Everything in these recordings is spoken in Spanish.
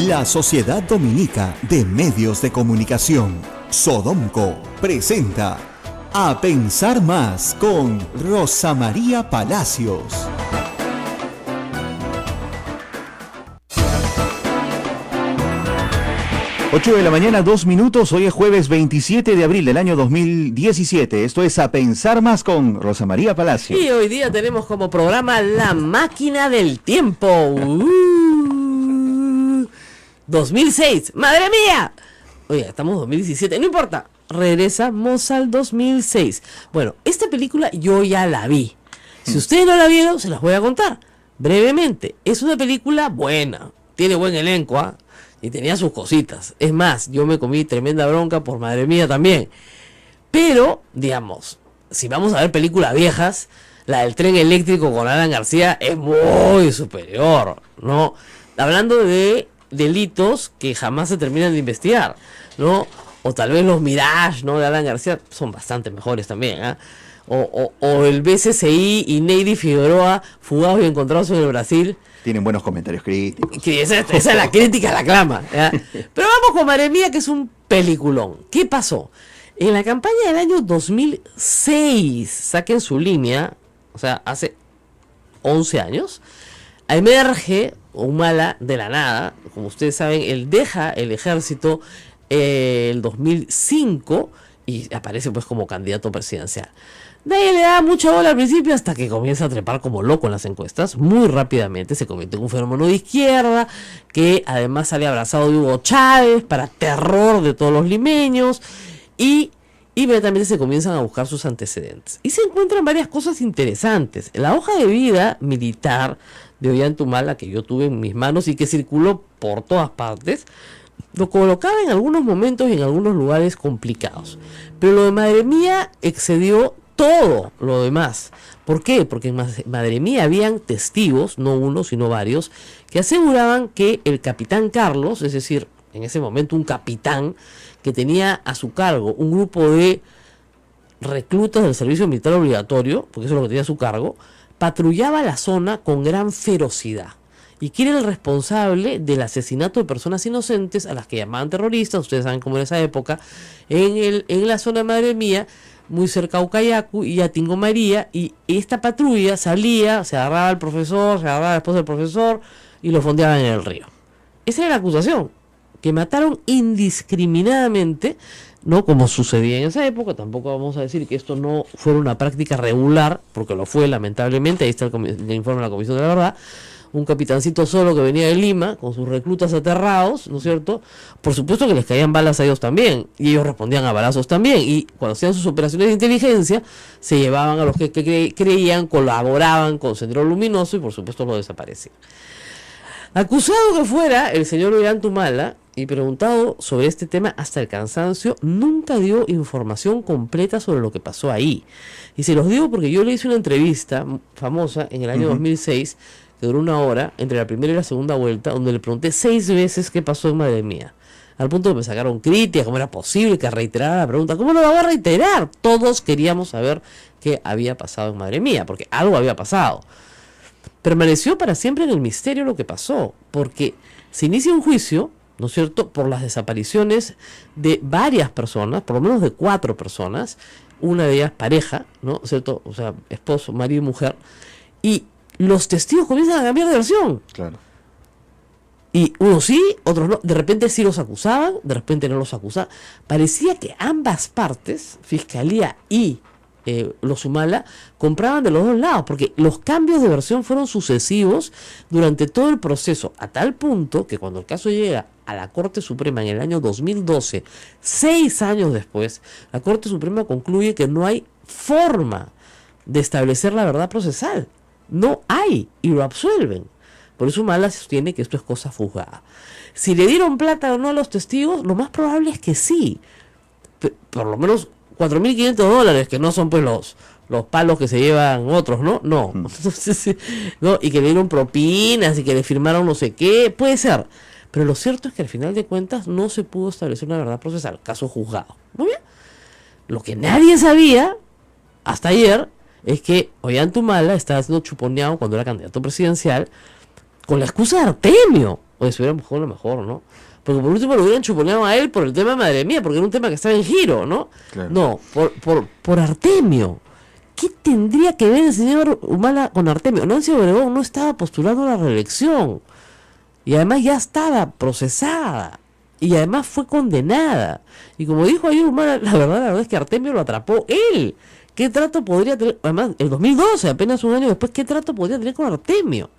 La Sociedad Dominica de Medios de Comunicación, Sodomco, presenta A Pensar Más con Rosa María Palacios. 8 de la mañana, 2 minutos. Hoy es jueves 27 de abril del año 2017. Esto es A Pensar Más con Rosa María Palacios. Y hoy día tenemos como programa La Máquina del Tiempo. 2006. ¡Madre mía! Oye, estamos en 2017. No importa. Regresamos al 2006. Bueno, esta película yo ya la vi. Si ustedes no la vieron, se las voy a contar brevemente. Es una película buena. Tiene buen elenco, ¿ah? Y tenía sus cositas. Es más, yo me comí tremenda bronca por Madre Mía también. Pero, digamos, si vamos a ver películas viejas, la del tren eléctrico con Alan García es muy superior, ¿no? Hablando de delitos que jamás se terminan de investigar, ¿no? O tal vez los Mirage, ¿no? De Alan García son bastante mejores también, ¿eh? O el BCCI y Neydi Figueroa, fugados y encontrados en el Brasil. Tienen buenos comentarios críticos. Que esa es la crítica, la clama, ¿ya? Pero vamos con Madre Mía, que es un peliculón. ¿Qué pasó? En la campaña del año 2006, saquen su línea, o sea, hace 11 años, emerge Humala de la nada. Como ustedes saben, él deja el ejército el 2005 y aparece pues como candidato presidencial. Nadie le da mucha bola al principio hasta que comienza a trepar como loco en las encuestas. Muy rápidamente se convierte en un fenómeno de izquierda, que además sale abrazado de Hugo Chávez para terror de todos los limeños, y inmediatamente se comienzan a buscar sus antecedentes. Y se encuentran varias cosas interesantes. La hoja de vida militar de Ollanta Humala, que yo tuve en mis manos y que circuló por todas partes, lo colocaba en algunos momentos y en algunos lugares complicados. Pero lo de Madre Mía excedió todo lo demás. ¿Por qué? Porque en Madre Mía habían testigos, no uno sino varios, que aseguraban que el capitán Carlos, es decir, en ese momento un capitán que tenía a su cargo un grupo de reclutas del servicio militar obligatorio, porque eso es lo que tenía a su cargo, patrullaba la zona con gran ferocidad. Y que era el responsable del asesinato de personas inocentes a las que llamaban terroristas. Ustedes saben cómo en esa época, en la zona de Madre Mía, muy cerca a Ucayacu y a Tingo María, y esta patrulla salía, se agarraba al profesor, se agarraba a la esposa del profesor y lo fondeaban en el río. Esa era la acusación, que mataron indiscriminadamente, no como sucedía en esa época. Tampoco vamos a decir que esto no fuera una práctica regular, porque lo fue lamentablemente. Ahí está el informe de la Comisión de la Verdad. Un capitancito solo que venía de Lima, con sus reclutas aterrados, ¿no es cierto? Por supuesto que les caían balas a ellos también, y ellos respondían a balazos también, y cuando hacían sus operaciones de inteligencia, se llevaban a los que creían, colaboraban con Sendero Luminoso, y por supuesto lo desaparecían. Acusado que fuera el señor Ollanta Humala, y preguntado sobre este tema hasta el cansancio, nunca dio información completa sobre lo que pasó ahí. Y se los digo porque yo le hice una entrevista famosa en el año 2006, que duró 1 hora, entre la primera y la segunda vuelta, donde le pregunté 6 veces qué pasó en Madre Mía. Al punto de que me sacaron críticas, cómo era posible que reiterara la pregunta. ¿Cómo no la va a reiterar? Todos queríamos saber qué había pasado en Madre Mía, porque algo había pasado. Permaneció para siempre en el misterio lo que pasó, porque se inicia un juicio, ¿no es cierto?, por las desapariciones de varias personas, por lo menos de 4 personas, una de ellas pareja, ¿no es cierto?, o sea, esposo, marido y mujer, y los testigos comienzan a cambiar de versión. Claro. Y unos sí, otros no. De repente sí los acusaban, de repente no los acusaban. Parecía que ambas partes, Fiscalía y los Humala, compraban de los dos lados, porque los cambios de versión fueron sucesivos durante todo el proceso, a tal punto que cuando el caso llega a la Corte Suprema en el año 2012, 6 años después, la Corte Suprema concluye que no hay forma de establecer la verdad procesal. No hay, y lo absuelven. Por eso Humala sostiene que esto es cosa fugada. Si le dieron plata o no a los testigos, lo más probable es que sí. Por lo menos $4.500, que no son pues los palos que se llevan otros, ¿no? No. ¿No? Y que le dieron propinas y que le firmaron no sé qué, puede ser. Pero lo cierto es que al final de cuentas no se pudo establecer una verdad procesal, caso juzgado. Muy bien. Lo que nadie sabía hasta ayer es que Ollanta Humala estaba siendo chuponeado cuando era candidato presidencial con la excusa de Artemio. Oye, se hubiera mejor lo mejor, ¿no? Porque por último lo hubieran chuponeado a él por el tema Madre Mía, porque era un tema que estaba en giro, ¿no? Claro. No, por Artemio. ¿Qué tendría que ver el señor Humala con Artemio? Nancy Obregón no estaba postulando a la reelección. Y además ya estaba procesada. Y además fue condenada. Y como dijo ayer Humala, la verdad es que Artemio lo atrapó él. ¿Qué trato podría tener? Además, el 2012, apenas un año después, ¿qué trato podría tener con Artemio?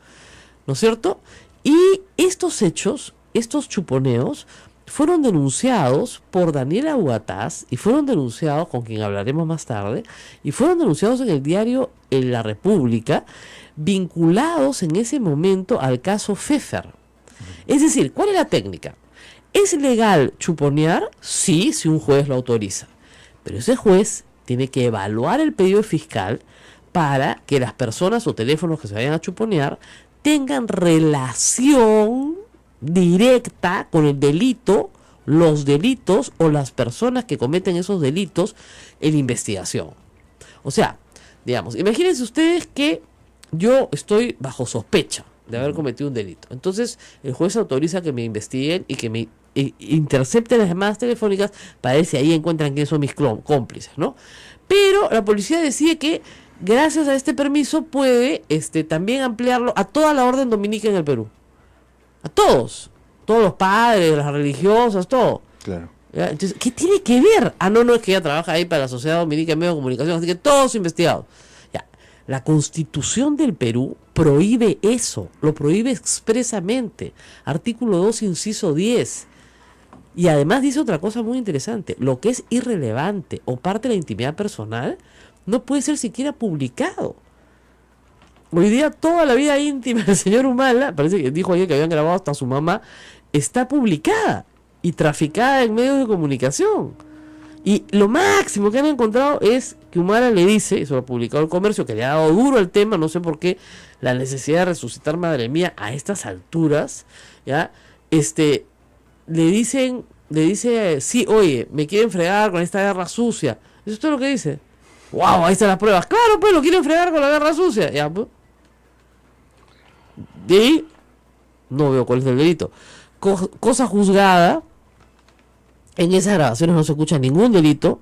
¿No es cierto? Y estos hechos, estos chuponeos, fueron denunciados por Daniela Huataz y fueron denunciados, con quien hablaremos más tarde, y fueron denunciados en el diario La República, vinculados en ese momento al caso Pfeffer. Es decir, ¿cuál es la técnica? ¿Es legal chuponear? Sí, si un juez lo autoriza. Pero ese juez tiene que evaluar el pedido fiscal para que las personas o teléfonos que se vayan a chuponear tengan relación directa con el delito, los delitos o las personas que cometen esos delitos en investigación. O sea, digamos, imagínense ustedes que yo estoy bajo sospecha de haber cometido un delito. Entonces, el juez autoriza que me investiguen y que me intercepten las llamadas telefónicas para ver si ahí encuentran quiénes son mis cómplices, ¿no? Pero la policía decide que gracias a este permiso puede también ampliarlo a toda la orden dominica en el Perú. A todos los padres, las religiosas, todo. Claro. ¿Ya? Entonces, ¿qué tiene que ver? Ah, no, es que ella trabaja ahí para la Sociedad Dominica de Medios de Comunicación, así que todos investigados. Ya. La Constitución del Perú prohíbe eso, lo prohíbe expresamente. Artículo 2, inciso 10. Y además dice otra cosa muy interesante: lo que es irrelevante o parte de la intimidad personal no puede ser siquiera publicado. Hoy día toda la vida íntima del señor Humala, parece que dijo ayer que habían grabado hasta su mamá, está publicada y traficada en medios de comunicación. Y lo máximo que han encontrado es que Humala le dice, eso lo ha publicado El Comercio, que le ha dado duro al tema, no sé por qué, la necesidad de resucitar Madre Mía a estas alturas, ¿ya? Le dice, sí, oye, me quieren fregar con esta guerra sucia. Eso es todo lo que dice. ¡Wow! Ahí están las pruebas. Claro, pues lo quieren fregar con la guerra sucia. Ya, pues. De ahí, no veo cuál es el delito. Cosa juzgada. En esas grabaciones no se escucha ningún delito.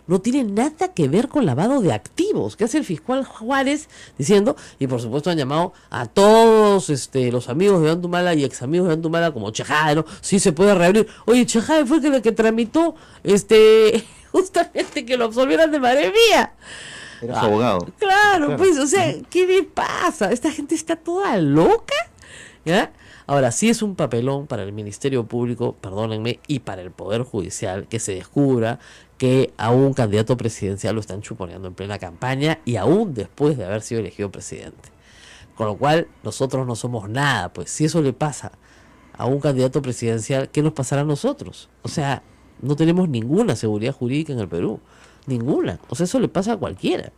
No tiene nada que ver con lavado de activos. ¿Qué hace el fiscal Juárez diciendo? Y por supuesto han llamado a todos los amigos de Antumala y ex amigos de Antumala como Chejade, ¿no? Sí se puede reabrir. Oye, Chejade fue el que tramitó justamente que lo absolvieran de Madre Mía. Era su abogado. Claro, pues, o sea, ¿qué le pasa? Esta gente está toda loca, ¿ya? Ahora, sí es un papelón para el Ministerio Público, perdónenme, y para el Poder Judicial que se descubra que a un candidato presidencial lo están chuponeando en plena campaña y aún después de haber sido elegido presidente. Con lo cual, nosotros no somos nada, pues si eso le pasa a un candidato presidencial, ¿qué nos pasará a nosotros? O sea, no tenemos ninguna seguridad jurídica en el Perú, ninguna. O sea, eso le pasa a cualquiera.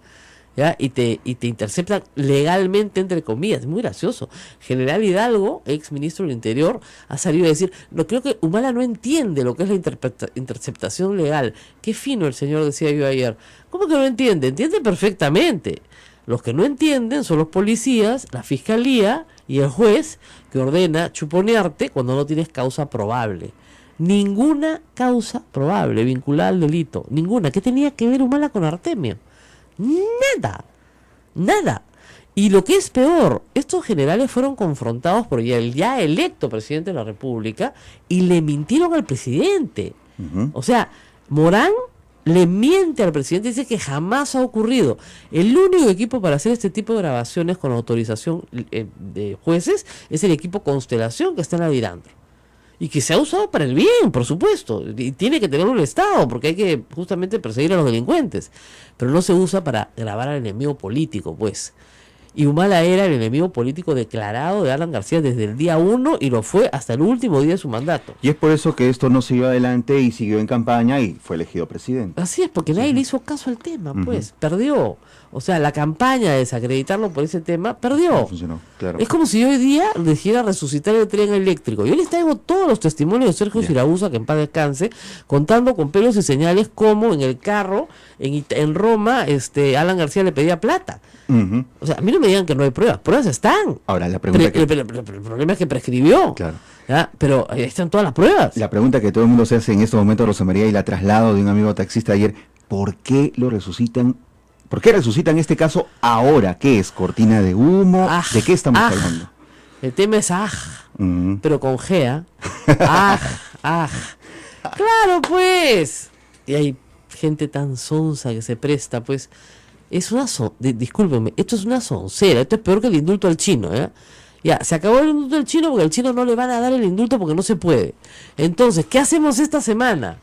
¿Ya? Y te interceptan legalmente, entre comillas. Es muy gracioso. General Hidalgo, ex ministro del Interior, ha salido a decir, no, creo que Humala no entiende lo que es la interceptación legal. Qué fino el señor, decía yo ayer. ¿Cómo que no entiende? Entiende perfectamente. Los que no entienden son los policías, la fiscalía y el juez que ordena chuponearte cuando no tienes causa probable. Ninguna causa probable vinculada al delito. Ninguna. ¿Qué tenía que ver Humala con Artemio? Nada. Y lo que es peor, estos generales fueron confrontados por el ya electo presidente de la República y le mintieron al presidente. O sea, Morán le miente al presidente, dice que jamás ha ocurrido. El único equipo para hacer este tipo de grabaciones con autorización de jueces es el equipo Constelación que está en la Dirandro. Y que se ha usado para el bien, por supuesto. Y tiene que tenerlo el Estado, porque hay que justamente perseguir a los delincuentes. Pero no se usa para grabar al enemigo político, pues. Y Humala era el enemigo político declarado de Alan García desde el día 1 y lo fue hasta el último día de su mandato. Y es por eso que esto no siguió adelante y siguió en campaña y fue elegido presidente. Así es, porque nadie le hizo caso al tema, pues. Perdió. O sea, la campaña de desacreditarlo por ese tema, perdió. No funcionó, claro. Es como si hoy día decidiera resucitar el tren eléctrico. Yo les traigo todos los testimonios de Sergio Siragusa, que en paz descanse, contando con pelos y señales como en el carro, en Roma, Alan García le pedía plata. O sea, a mí no me digan que no hay pruebas. Pruebas están. Ahora, la pregunta el problema es que prescribió. Claro. ¿Ya? Pero ahí están todas las pruebas. La pregunta que todo el mundo se hace en estos momentos, Rosa María, y la traslado de un amigo taxista ayer, ¿por qué lo resucitan? ¿Por qué resucitan este caso ahora? ¿Qué es? ¿Cortina de humo? ¿De qué estamos hablando? El tema es pero con G, Claro, pues. Y hay gente tan sonsa que se presta, pues. Es una discúlpenme, esto es una soncera. Esto es peor que el indulto al chino, Ya, se acabó el indulto al chino porque al chino no le van a dar el indulto porque no se puede. Entonces, ¿qué hacemos esta semana?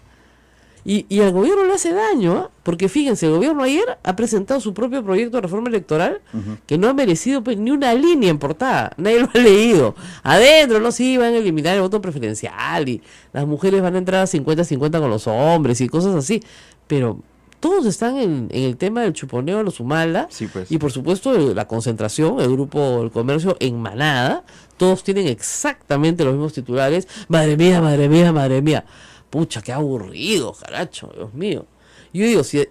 Y al gobierno le hace daño, porque fíjense, el gobierno ayer ha presentado su propio proyecto de reforma electoral que no ha merecido pues, ni una línea en portada, nadie lo ha leído. Adentro, no, sí, van a eliminar el voto preferencial y las mujeres van a entrar a 50-50 con los hombres y cosas así, pero todos están en el tema del chuponeo a los Humala, sí, pues. Y por supuesto la concentración, el grupo del comercio en manada, todos tienen exactamente los mismos titulares, madre mía, madre mía, madre mía. Pucha, qué aburrido, caracho, Dios mío. Yo digo, si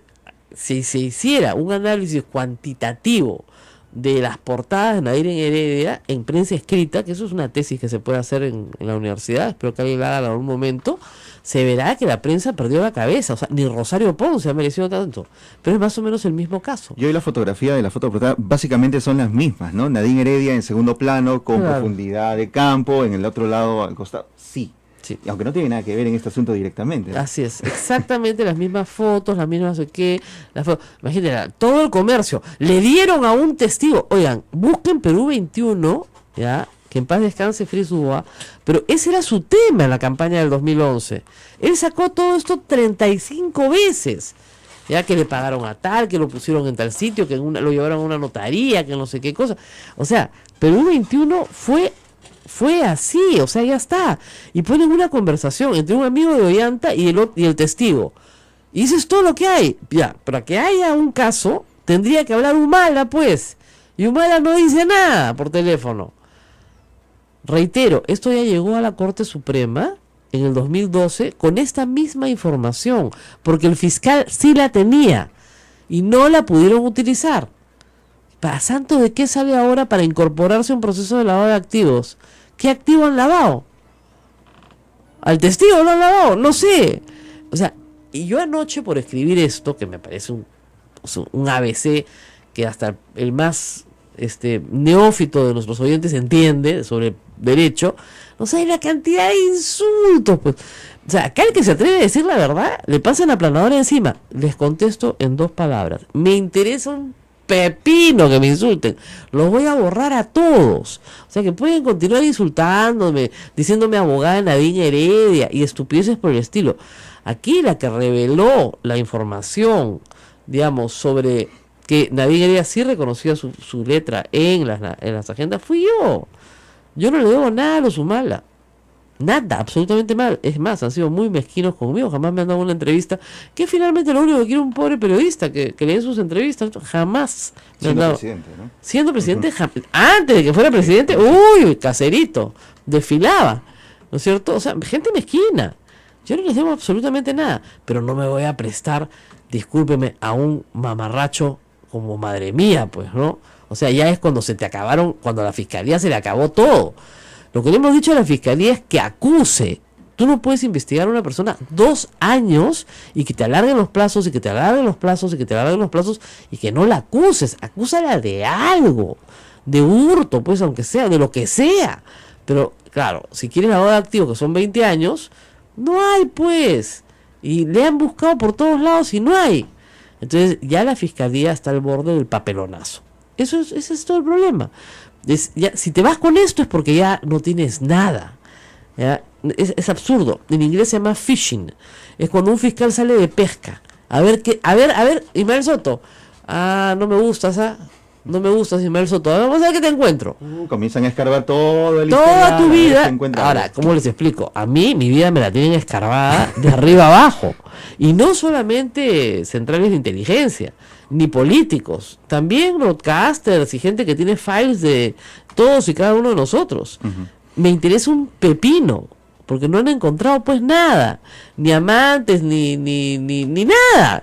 se hiciera un análisis cuantitativo de las portadas de Nadir Heredia en prensa escrita, que eso es una tesis que se puede hacer en la universidad, espero que alguien la haga en algún momento, se verá que la prensa perdió la cabeza. O sea, ni Rosario Ponce ha merecido tanto, pero es más o menos el mismo caso. Yo y la fotografía de la foto portada básicamente son las mismas, ¿no? Nadine Heredia en segundo plano, con profundidad de campo, en el otro lado al costado, sí. Y aunque no tiene nada que ver en este asunto directamente, ¿no? Así es, exactamente las mismas fotos, las mismas no sé qué, imagínate, todo el comercio, le dieron a un testigo, oigan, busquen Perú 21, ya, que en paz descanse Fritz Dubois, pero ese era su tema en la campaña del 2011, él sacó todo esto 35 veces, ya, que le pagaron a tal, que lo pusieron en tal sitio, que lo llevaron a una notaría, que no sé qué cosa, o sea, Perú 21 fue así, o sea, ya está. Y ponen una conversación entre un amigo de Ollanta y el testigo. Y dices todo lo que hay. Ya, para que haya un caso, tendría que hablar Humala, pues. Y Humala no dice nada por teléfono. Reitero, esto ya llegó a la Corte Suprema en el 2012 con esta misma información, porque el fiscal sí la tenía y no la pudieron utilizar. ¿Para santo de qué sale ahora para incorporarse a un proceso de lavado de activos? ¿Qué activo han lavado? ¿Al testigo lo han lavado? No sé. O sea, y yo anoche por escribir esto, que me parece un ABC que hasta el más neófito de nuestros oyentes entiende sobre derecho, no sé, la cantidad de insultos, pues. O sea, acá el que se atreve a decir la verdad, le pasan la aplanadora encima. Les contesto en 2 palabras. Me interesa un pepino que me insulten, los voy a borrar a todos. O sea que pueden continuar insultándome, diciéndome abogada de Nadine Heredia y estupideces por el estilo. Aquí la que reveló la información, digamos, sobre que Nadine Heredia sí reconocía su letra en las agendas, fui yo. Yo no le debo nada a los Humala. Nada, absolutamente mal. Es más, han sido muy mezquinos conmigo. Jamás me han dado una entrevista. Que finalmente lo único que quiere un pobre periodista que le den sus entrevistas. Jamás me han dado. Presidente, ¿no? Siendo presidente, antes de que fuera presidente, uy, caserito, desfilaba, ¿no es cierto? O sea, gente mezquina. Yo no les debo absolutamente nada. Pero no me voy a prestar, discúlpeme, a un mamarracho como madre mía, pues, ¿no? O sea, ya es cuando se te acabaron, cuando a la fiscalía se le acabó todo. Lo que le hemos dicho a la fiscalía es que acuse. Tú no puedes investigar a una persona 2 años y que te alarguen los plazos y que te alarguen los plazos y que te alarguen los plazos y que no la acuses. Acúsala de algo, de hurto, pues, aunque sea, de lo que sea. Pero, claro, si quieres lavado de activos, que son 20 años, no hay, pues. Y le han buscado por todos lados y no hay. Entonces, ya la fiscalía está al borde del papelonazo. Ese es todo el problema. Ya, si te vas con esto es porque ya no tienes nada. Es absurdo. En inglés se llama phishing. Es cuando un fiscal sale de pesca. A ver, Ismael Soto. No me gustas, no me gustas, Ismael Soto. Vamos a ver qué te encuentro. Comienzan a escarbar todo el toda tu vida. Ahora, ¿cómo les explico? A mí, mi vida me la tienen escarbada de arriba abajo. Y no solamente centrales de inteligencia, ni políticos, también broadcasters y gente que tiene files de todos y cada uno de nosotros. Me interesa un pepino porque no han encontrado pues nada, ni amantes, ni nada,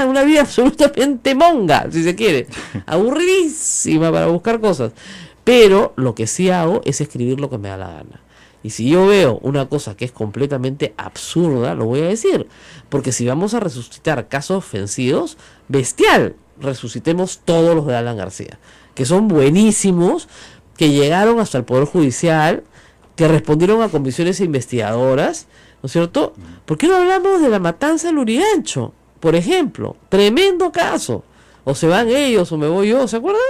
una vida absolutamente monga, si se quiere, aburridísima para buscar cosas. Pero lo que sí hago es escribir lo que me da la gana. Y si yo veo una cosa que es completamente absurda, lo voy a decir. Porque si vamos a resucitar casos ofensivos, bestial, resucitemos todos los de Alan García, que son buenísimos, que llegaron hasta el Poder Judicial, que respondieron a comisiones investigadoras, ¿no es cierto? ¿Por qué no hablamos de la matanza de Lurigancho? Por ejemplo, tremendo caso. O se van ellos o me voy yo, ¿se acuerdan?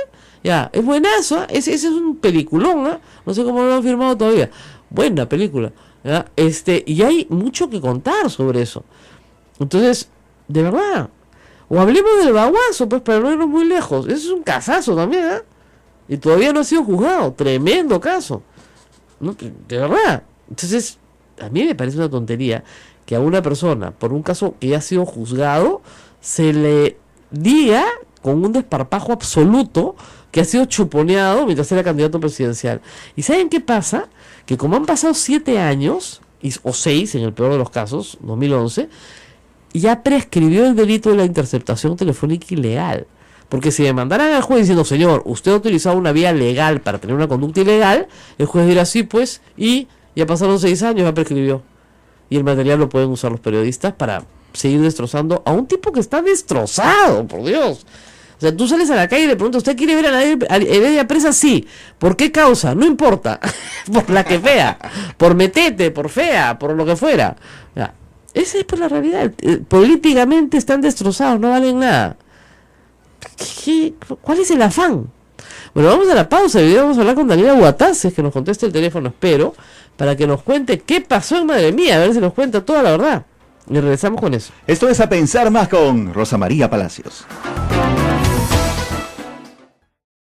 Ya, es buenazo, ¿eh? Ese es un peliculón, ¿eh? No sé cómo lo han firmado todavía. Buena película, ¿ya? Y hay mucho que contar sobre eso. Entonces, de verdad, o hablemos del Baguazo, pues, para no irnos muy lejos. Eso es un casazo también, ¿eh? Y todavía no ha sido juzgado. Tremendo caso. No, de verdad. Entonces, a mí me parece una tontería que a una persona, por un caso que ya ha sido juzgado, se le diga con un desparpajo absoluto que ha sido chuponeado mientras era candidato presidencial. ¿Y saben qué pasa? Que como han pasado 7 años, o 6 en el peor de los casos, 2011, ya prescribió el delito de la interceptación telefónica ilegal. Porque si demandaran al juez diciendo, señor, usted ha utilizado una vía legal para tener una conducta ilegal, el juez dirá, sí, pues, y ya pasaron 6 años, ya prescribió. Y el material lo pueden usar los periodistas para seguir destrozando a un tipo que está destrozado, por Dios. O sea, tú sales a la calle y le preguntas, ¿usted quiere ver a Heredia presa? Sí. ¿Por qué causa? No importa. Por la que fea. Por metete, por fea, por lo que fuera. Ya. Esa es pues la realidad. Políticamente están destrozados, no valen nada. ¿Cuál es el afán? Bueno, vamos a la pausa y vamos a hablar con Daniela Huataces, que nos conteste el teléfono, espero, para que nos cuente qué pasó en Madre Mía, a ver si nos cuenta toda la verdad. Y regresamos con eso. Esto es A Pensar Más con Rosa María Palacios.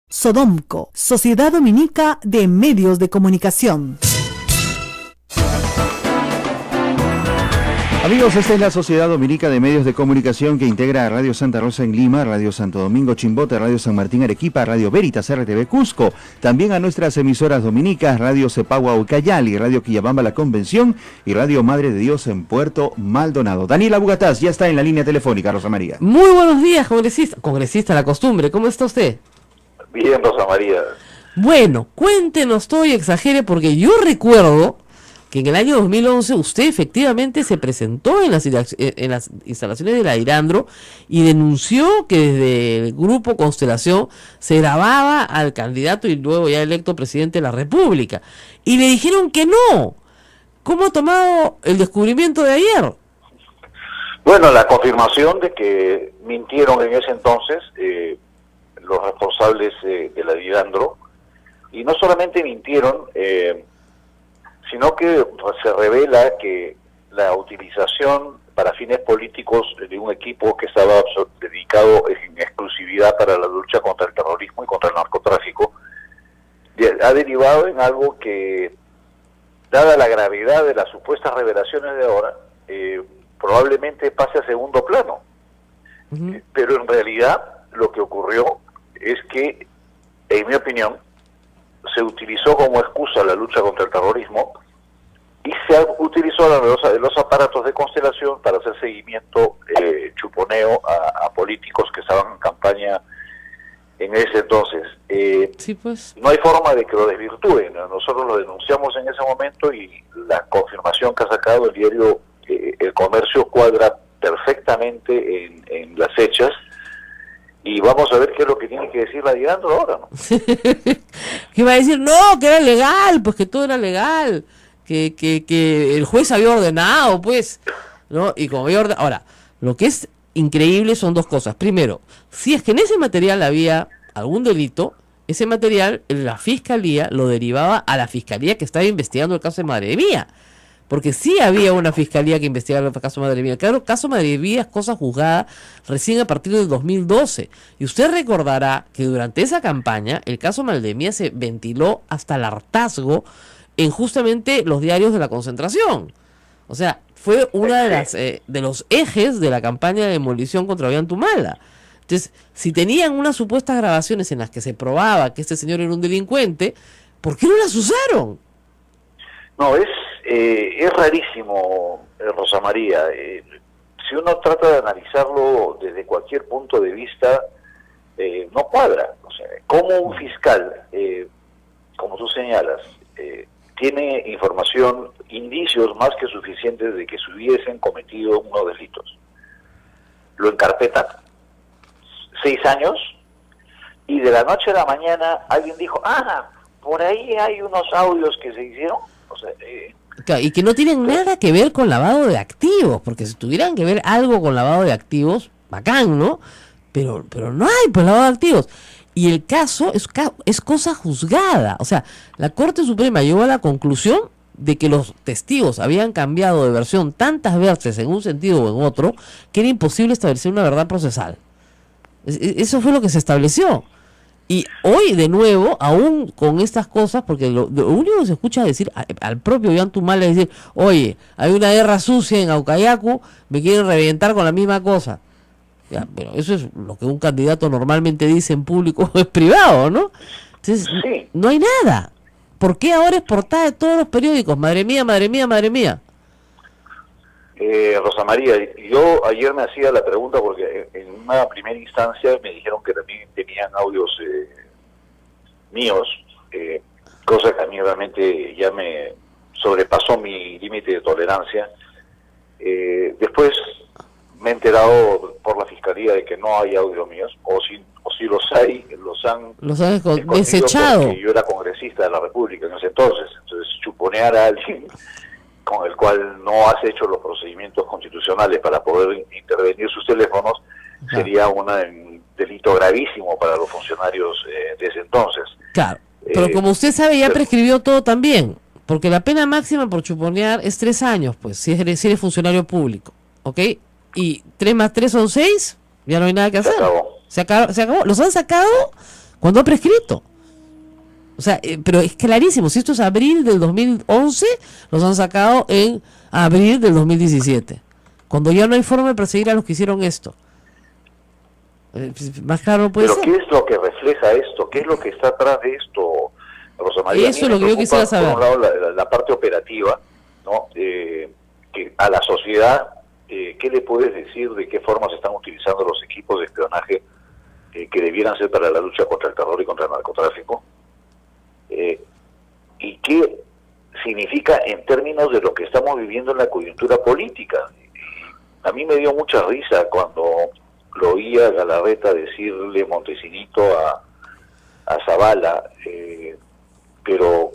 Sodomco, Sociedad Dominica de Medios de Comunicación. Amigos, esta es la Sociedad Dominica de Medios de Comunicación que integra a Radio Santa Rosa en Lima, Radio Santo Domingo Chimbote, Radio San Martín Arequipa, Radio Veritas RTV Cusco, también a nuestras emisoras dominicas, Radio Cepagua Ucayali, Radio Quillabamba La Convención y Radio Madre de Dios en Puerto Maldonado. Daniela Bugatás ya está en la línea telefónica, Rosa María. Muy buenos días, congresista, la costumbre, ¿cómo está usted? Bien, Rosa María. Bueno, cuéntenos todo y exagere, porque yo recuerdo que en el año 2011 usted efectivamente se presentó en las instalaciones de la Irandro y denunció que desde el Grupo Constelación se grababa al candidato y luego ya electo presidente de la República. Y le dijeron que no. ¿Cómo ha tomado el descubrimiento de ayer? Bueno, la confirmación de que mintieron en ese entonces los responsables de la Irandro, y no solamente mintieron, sino que se revela que la utilización para fines políticos de un equipo que estaba dedicado en exclusividad para la lucha contra el terrorismo y contra el narcotráfico ha derivado en algo que, dada la gravedad de las supuestas revelaciones de ahora, probablemente pase a segundo plano. Pero en realidad lo que ocurrió es que, en mi opinión, se utilizó como excusa la lucha contra el terrorismo y se utilizó los aparatos de Constelación para hacer seguimiento, chuponeo a políticos que estaban en campaña en ese entonces. Sí, pues. No hay forma de que lo desvirtúen, ¿no? Nosotros lo denunciamos en ese momento y la confirmación que ha sacado el diario El Comercio cuadra perfectamente en las fechas. Y vamos a ver qué es lo que tiene que decir la Dirandro ahora, ¿no? Que va a decir, no, que era legal, pues que todo era legal, que el juez había ordenado, pues, ¿no? Y como había ordenado... Ahora, lo que es increíble son dos cosas. Primero, si es que en ese material había algún delito, ese material, la fiscalía lo derivaba a la fiscalía que estaba investigando el caso de Madre Mía. Porque sí había una fiscalía que investigaba el caso Madre Mía. Claro, el caso Madre Mía es cosa juzgada recién a partir del 2012. Y usted recordará que durante esa campaña el caso Madre Mía se ventiló hasta el hartazgo en justamente los diarios de la Concentración. O sea, fue una de los ejes de la campaña de demolición contra Ollantumala. Entonces, si tenían unas supuestas grabaciones en las que se probaba que este señor era un delincuente, ¿por qué no las usaron? No, Es rarísimo, Rosa María. Si uno trata de analizarlo desde cualquier punto de vista, no cuadra. O sea, ¿cómo un fiscal, como tú señalas, tiene información, indicios más que suficientes de que se hubiesen cometido unos delitos? Lo encarpetan 6 años y de la noche a la mañana alguien dijo, por ahí hay unos audios que se hicieron. O sea, claro, y que no tienen nada que ver con lavado de activos, porque si tuvieran que ver algo con lavado de activos, bacán, ¿no? Pero no hay pues lavado de activos. Y el caso es cosa juzgada. O sea, la Corte Suprema llegó a la conclusión de que los testigos habían cambiado de versión tantas veces en un sentido o en otro, que era imposible establecer una verdad procesal. Eso fue lo que se estableció. Y hoy, de nuevo, aún con estas cosas, porque lo único que se escucha decir al propio Ollantumala es decir, oye, hay una guerra sucia en Aucayacu, me quieren reventar con la misma cosa. Ya, pero eso es lo que un candidato normalmente dice en público o en privado, ¿no? Entonces, sí. No hay nada. ¿Por qué ahora es portada de todos los periódicos? Madre mía, madre mía, madre mía. Rosa María, yo ayer me hacía la pregunta porque en una primera instancia me dijeron que también tenían audios míos, cosa que a mí realmente ya me sobrepasó mi límite de tolerancia. Después me he enterado por la fiscalía de que no hay audios míos, o si los hay, los han desechado. Porque yo era congresista de la República en ese entonces chuponear a alguien con el cual no has hecho los procedimientos constitucionales para poder intervenir sus teléfonos, sería un delito gravísimo para los funcionarios de ese entonces. Claro, pero como usted sabe, ya prescribió todo también, porque la pena máxima por chuponear es 3 años, pues, si eres funcionario público, ¿ok? Y 3 más 3 son 6, ya no hay nada que hacer. Se acabó. Los han sacado cuando ha prescrito. O sea, pero es clarísimo, si esto es abril del 2011, los han sacado en abril del 2017, cuando ya no hay forma de perseguir a los que hicieron esto. Más claro no puede ser. Pero ¿qué es lo que refleja esto? ¿Qué es lo que está atrás de esto, Rosa María? Eso es lo que yo quisiera saber. Por un lado, la parte operativa, ¿no? Que a la sociedad, ¿qué le puedes decir de qué forma se están utilizando los equipos de espionaje que debieran ser para la lucha contra el terror y contra el narcotráfico? ¿Y qué significa en términos de lo que estamos viviendo en la coyuntura política? A mí me dio mucha risa cuando lo oía Galarreta decirle Montesinito a Zavala, pero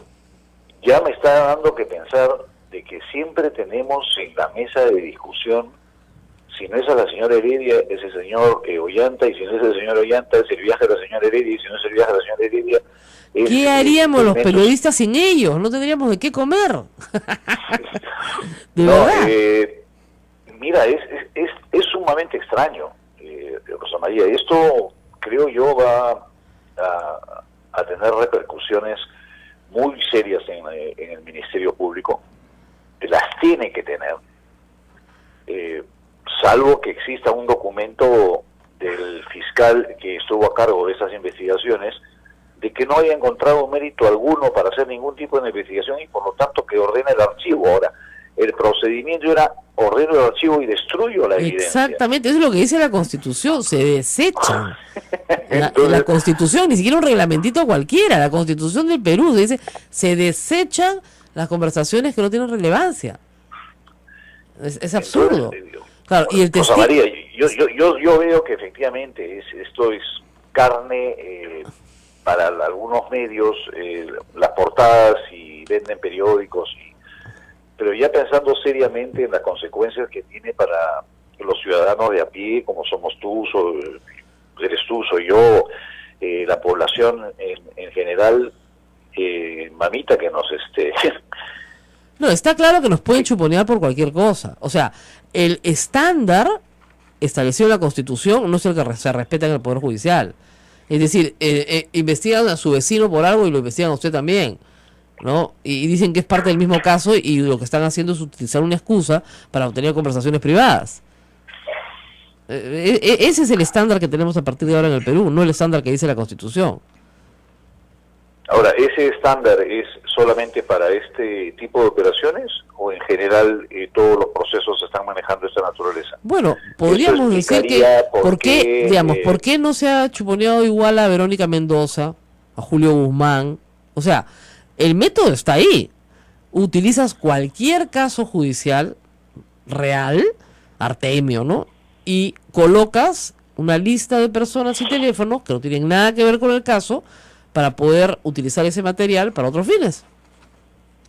ya me está dando que pensar de que siempre tenemos en la mesa de discusión, si no es a la señora Heredia, es el señor Ollanta, y si no es el señor Ollanta, es el viaje de la señora Heredia, y si no es el viaje de la señora Heredia... ¿Qué haríamos los periodistas sin ellos? No tendríamos de qué comer. De verdad. Mira, es sumamente extraño, Rosa María. Esto, creo yo, va a tener repercusiones muy serias en el Ministerio Público. Las tiene que tener. Salvo que exista un documento del fiscal que estuvo a cargo de esas investigaciones, de que no haya encontrado mérito alguno para hacer ningún tipo de investigación y por lo tanto que ordene el archivo. Ahora, el procedimiento era ordeno el archivo y destruyo la evidencia. Exactamente, eso es lo que dice la Constitución, se desechan. La Constitución, ni siquiera un reglamentito cualquiera, la Constitución del Perú dice, se desechan las conversaciones que no tienen relevancia. Es absurdo. Entonces, claro, y el Rosa María, yo veo que efectivamente esto es carne para algunos medios, las portadas y venden periódicos, pero ya pensando seriamente en las consecuencias que tiene para los ciudadanos de a pie, como somos tú, eres tú, soy yo, la población en general, mamita, que nos No, está claro que nos pueden chuponear por cualquier cosa. O sea, el estándar establecido en la Constitución no es el que se respeta en el Poder Judicial. Es decir, investigan a su vecino por algo y lo investigan a usted también, ¿no? Y dicen que es parte del mismo caso y lo que están haciendo es utilizar una excusa para obtener conversaciones privadas. Ese es el estándar que tenemos a partir de ahora en el Perú, no el estándar que dice la Constitución. Ahora, ¿ese estándar es solamente para este tipo de operaciones o en general todos los procesos están manejando esta naturaleza? Bueno, podríamos decir que, ¿por qué no se ha chuponeado igual a Verónica Mendoza, a Julio Guzmán? O sea, el método está ahí. Utilizas cualquier caso judicial real, Artemio, ¿no? Y colocas una lista de personas y teléfonos que no tienen nada que ver con el caso para poder utilizar ese material para otros fines.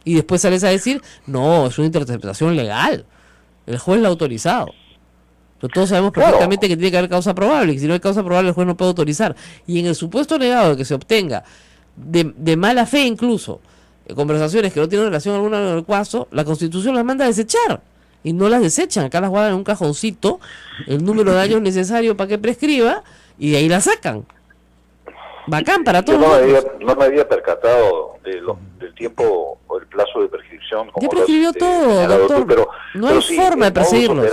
Y después sales a decir, no, es una interpretación legal. El juez la ha autorizado. Pero todos sabemos perfectamente que tiene que haber causa probable, y si no hay causa probable el juez no puede autorizar. Y en el supuesto negado de que se obtenga de mala fe incluso conversaciones que no tienen relación alguna con el caso, la Constitución las manda a desechar. Y no las desechan, acá las guardan en un cajoncito, el número de años necesario para que prescriba, y de ahí la sacan. Bacán para todos. No me había percatado del tiempo o el plazo de prescripción. Ya prescribió todo, doctor. No hay forma de perseguirlos.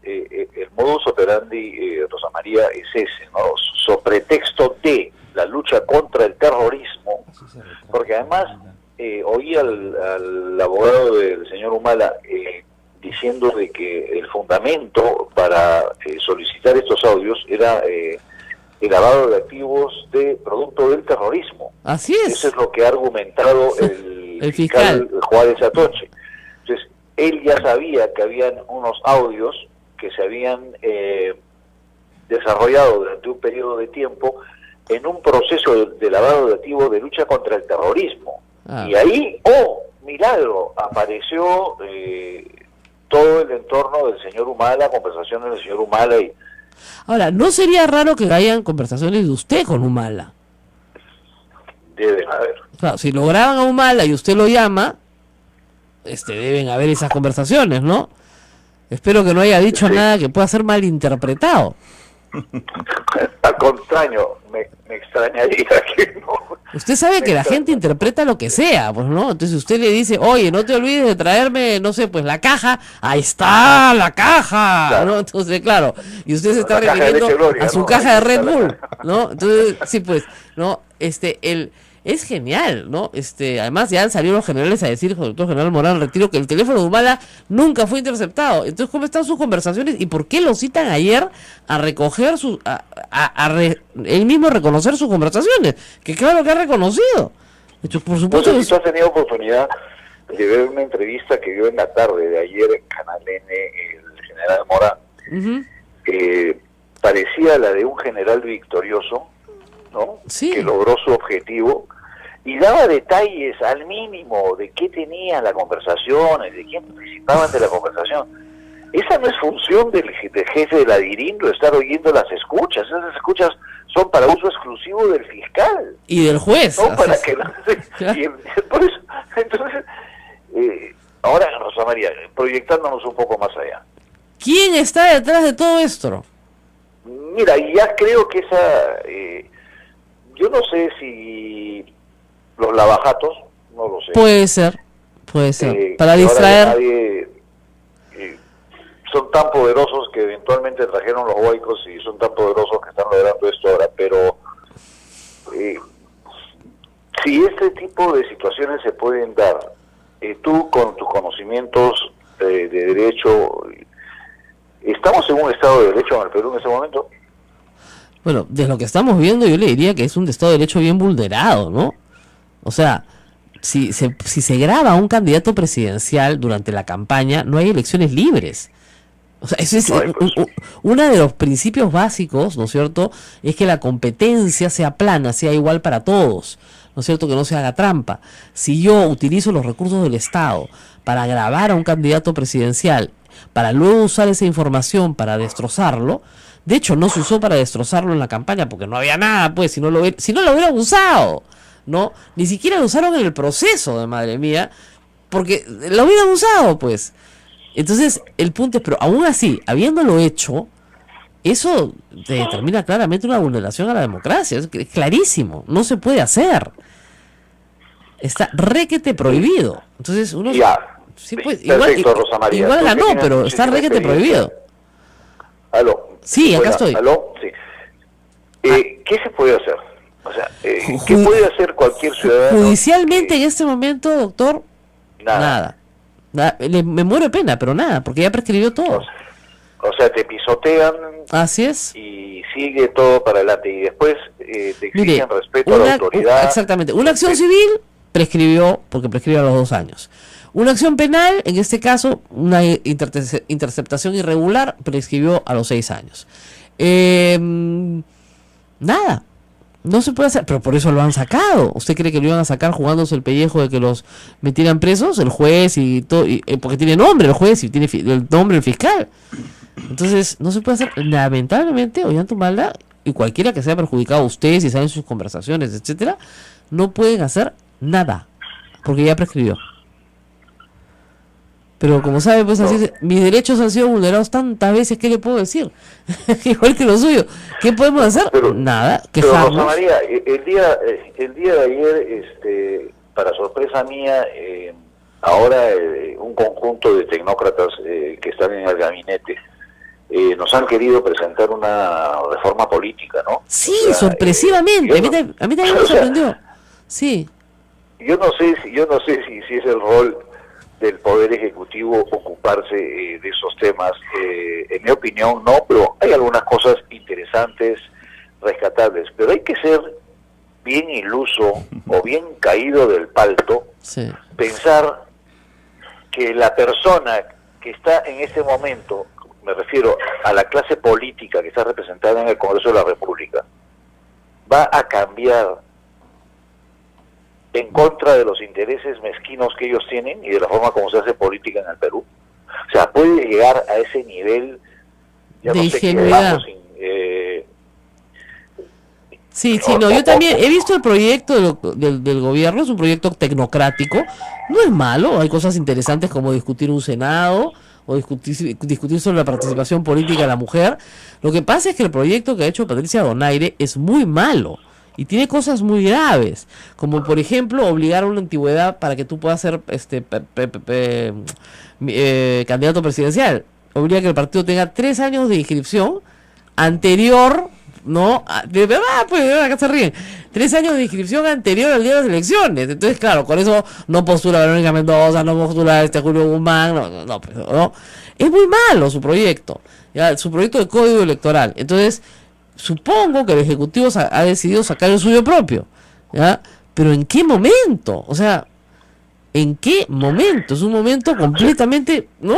El modus operandi, Rosa María, es ese, ¿no? Sobre pretexto de la lucha contra el terrorismo, porque además oí al abogado del señor Humala diciendo de que el fundamento para solicitar estos audios era el lavado de activos de producto del terrorismo. Así es. Eso es lo que ha argumentado el fiscal Juárez Atoche. Entonces, él ya sabía que habían unos audios que se habían desarrollado durante un periodo de tiempo en un proceso de lavado de activos de lucha contra el terrorismo. Y ahí, milagro, apareció todo el entorno del señor Humala, conversaciones del señor Humala y... Ahora, ¿no sería raro que hayan conversaciones de usted con Humala? Deben haber. Claro, si lo graban a Humala y usted lo llama, deben haber esas conversaciones, ¿no? Espero que no haya dicho nada que pueda ser malinterpretado. Al contrario, me extrañaría que no. Usted sabe que la gente interpreta lo que sea, pues, ¿no? Entonces usted le dice, oye, no te olvides de traerme, no sé, pues la caja. Ahí está la caja, claro. ¿No? Entonces, claro, y usted se está refiriendo a su caja de Red Bull, ¿no? Entonces, sí, pues, ¿no? Es genial, ¿no? Además ya han salido los generales a decir, el doctor general Morán Retiro, que el teléfono de Humala nunca fue interceptado. Entonces, ¿cómo están sus conversaciones? ¿Y por qué lo citan ayer a recoger él mismo reconocer sus conversaciones? Que claro que ha reconocido. De hecho, por supuesto. No sé si tú has tenido oportunidad de ver una entrevista que dio en la tarde de ayer en Canal N el general Morán. Parecía la de un general victorioso, ¿no? Sí. Que logró su objetivo y daba detalles al mínimo de qué tenían las conversaciones, de quién participaban de la conversación. Esa no es función del jefe de la Dirindo, estar oyendo las escuchas. Esas escuchas son para uso exclusivo del fiscal y del juez. No para que por eso, entonces, ahora, Rosa María, proyectándonos un poco más allá. ¿Quién está detrás de todo esto? Mira, ya creo que yo no sé si los lavajatos, no lo sé. Puede ser, para distraer. Son tan poderosos que eventualmente trajeron los huaicos y son tan poderosos que están logrando esto ahora, pero si este tipo de situaciones se pueden dar, tú con tus conocimientos de derecho, ¿estamos en un Estado de Derecho en el Perú en ese momento? Bueno, de lo que estamos viendo yo le diría que es un Estado de Derecho bien vulnerado, ¿no? O sea, si se graba un candidato presidencial durante la campaña, no hay elecciones libres. O sea, eso es uno de los principios básicos, ¿no es cierto? Es que la competencia sea plana, sea igual para todos, ¿no es cierto? Que no se haga trampa. Si yo utilizo los recursos del Estado para grabar a un candidato presidencial, para luego usar esa información para destrozarlo, de hecho no se usó para destrozarlo en la campaña porque no había nada, pues, si no lo hubieran usado, ¿no? Ni siquiera lo usaron en el proceso, de madre mía, porque lo hubieran usado, pues. Entonces, el punto es, pero aún así, habiéndolo hecho, eso te determina claramente una vulneración a la democracia. Es clarísimo, no se puede hacer. Está requete prohibido. Entonces, uno... Ya. Sí, pues, perfecto, Rosa María. Igual ganó, pero está requete prohibido. ¿Aló? Sí, acá estoy. ¿Aló? Sí. ¿Qué se puede hacer? O sea, ¿qué puede hacer cualquier ciudadano? Judicialmente en este momento, doctor, nada. Me muero de pena, pero nada, porque ya prescribió todo. O sea, te pisotean. Así es. Y sigue todo para adelante. Y después te exigen respeto a la autoridad. Exactamente. Una acción civil prescribió, porque prescribió a los 2 años. Una acción penal, en este caso, una interceptación irregular, prescribió a los 6 años. Nada. No se puede hacer, pero por eso lo han sacado. ¿Usted cree que lo iban a sacar jugándose el pellejo de que los metieran presos? El juez y todo, porque tiene nombre el juez y tiene el nombre el fiscal. Entonces, no se puede hacer. Lamentablemente, Ollanta y cualquiera que sea perjudicado, ustedes, si saben sus conversaciones, etcétera, no pueden hacer nada, porque ya prescribió. Pero como sabe, pues así, mis derechos han sido vulnerados tantas veces, ¿qué le puedo decir? Igual que lo suyo. ¿Qué podemos hacer? Nada, quejarnos. Pero, Rosa María, el día de ayer, para sorpresa mía, ahora un conjunto de tecnócratas que están en el gabinete nos han querido presentar una reforma política, ¿no? Sí, o sea, sorpresivamente. A mí también me sorprendió. Sí. Yo no sé si es el rol del Poder Ejecutivo ocuparse de esos temas. En mi opinión no, pero hay algunas cosas interesantes, rescatables, pero hay que ser bien iluso o bien caído del palto, sí, pensar que la persona que está en este momento, me refiero a la clase política que está representada en el Congreso de la República, va a cambiar en contra de los intereses mezquinos que ellos tienen y de la forma como se hace política en el Perú. O sea, puede llegar a ese nivel ya de ingenuidad. Sí, no, yo también he visto el proyecto del gobierno, es un proyecto tecnocrático, no es malo, hay cosas interesantes como discutir un Senado o discutir sobre la participación política de la mujer. Lo que pasa es que el proyecto que ha hecho Patricia Donaire es muy malo. Y tiene cosas muy graves, como por ejemplo obligar a una antigüedad para que tú puedas ser candidato presidencial. Obliga que el partido tenga 3 años de inscripción anterior, ¿no? De verdad, pues, acá se ríen. 3 años de inscripción anterior al día de las elecciones. Entonces, claro, con eso no postula Verónica Mendoza, no postula Julio Guzmán, no. Es muy malo su proyecto, ¿ya? Su proyecto de código electoral. Entonces, supongo que el Ejecutivo ha decidido sacar el suyo propio, ¿ya? Pero ¿en qué momento? O sea, ¿en qué momento? Es un momento completamente, ¿no?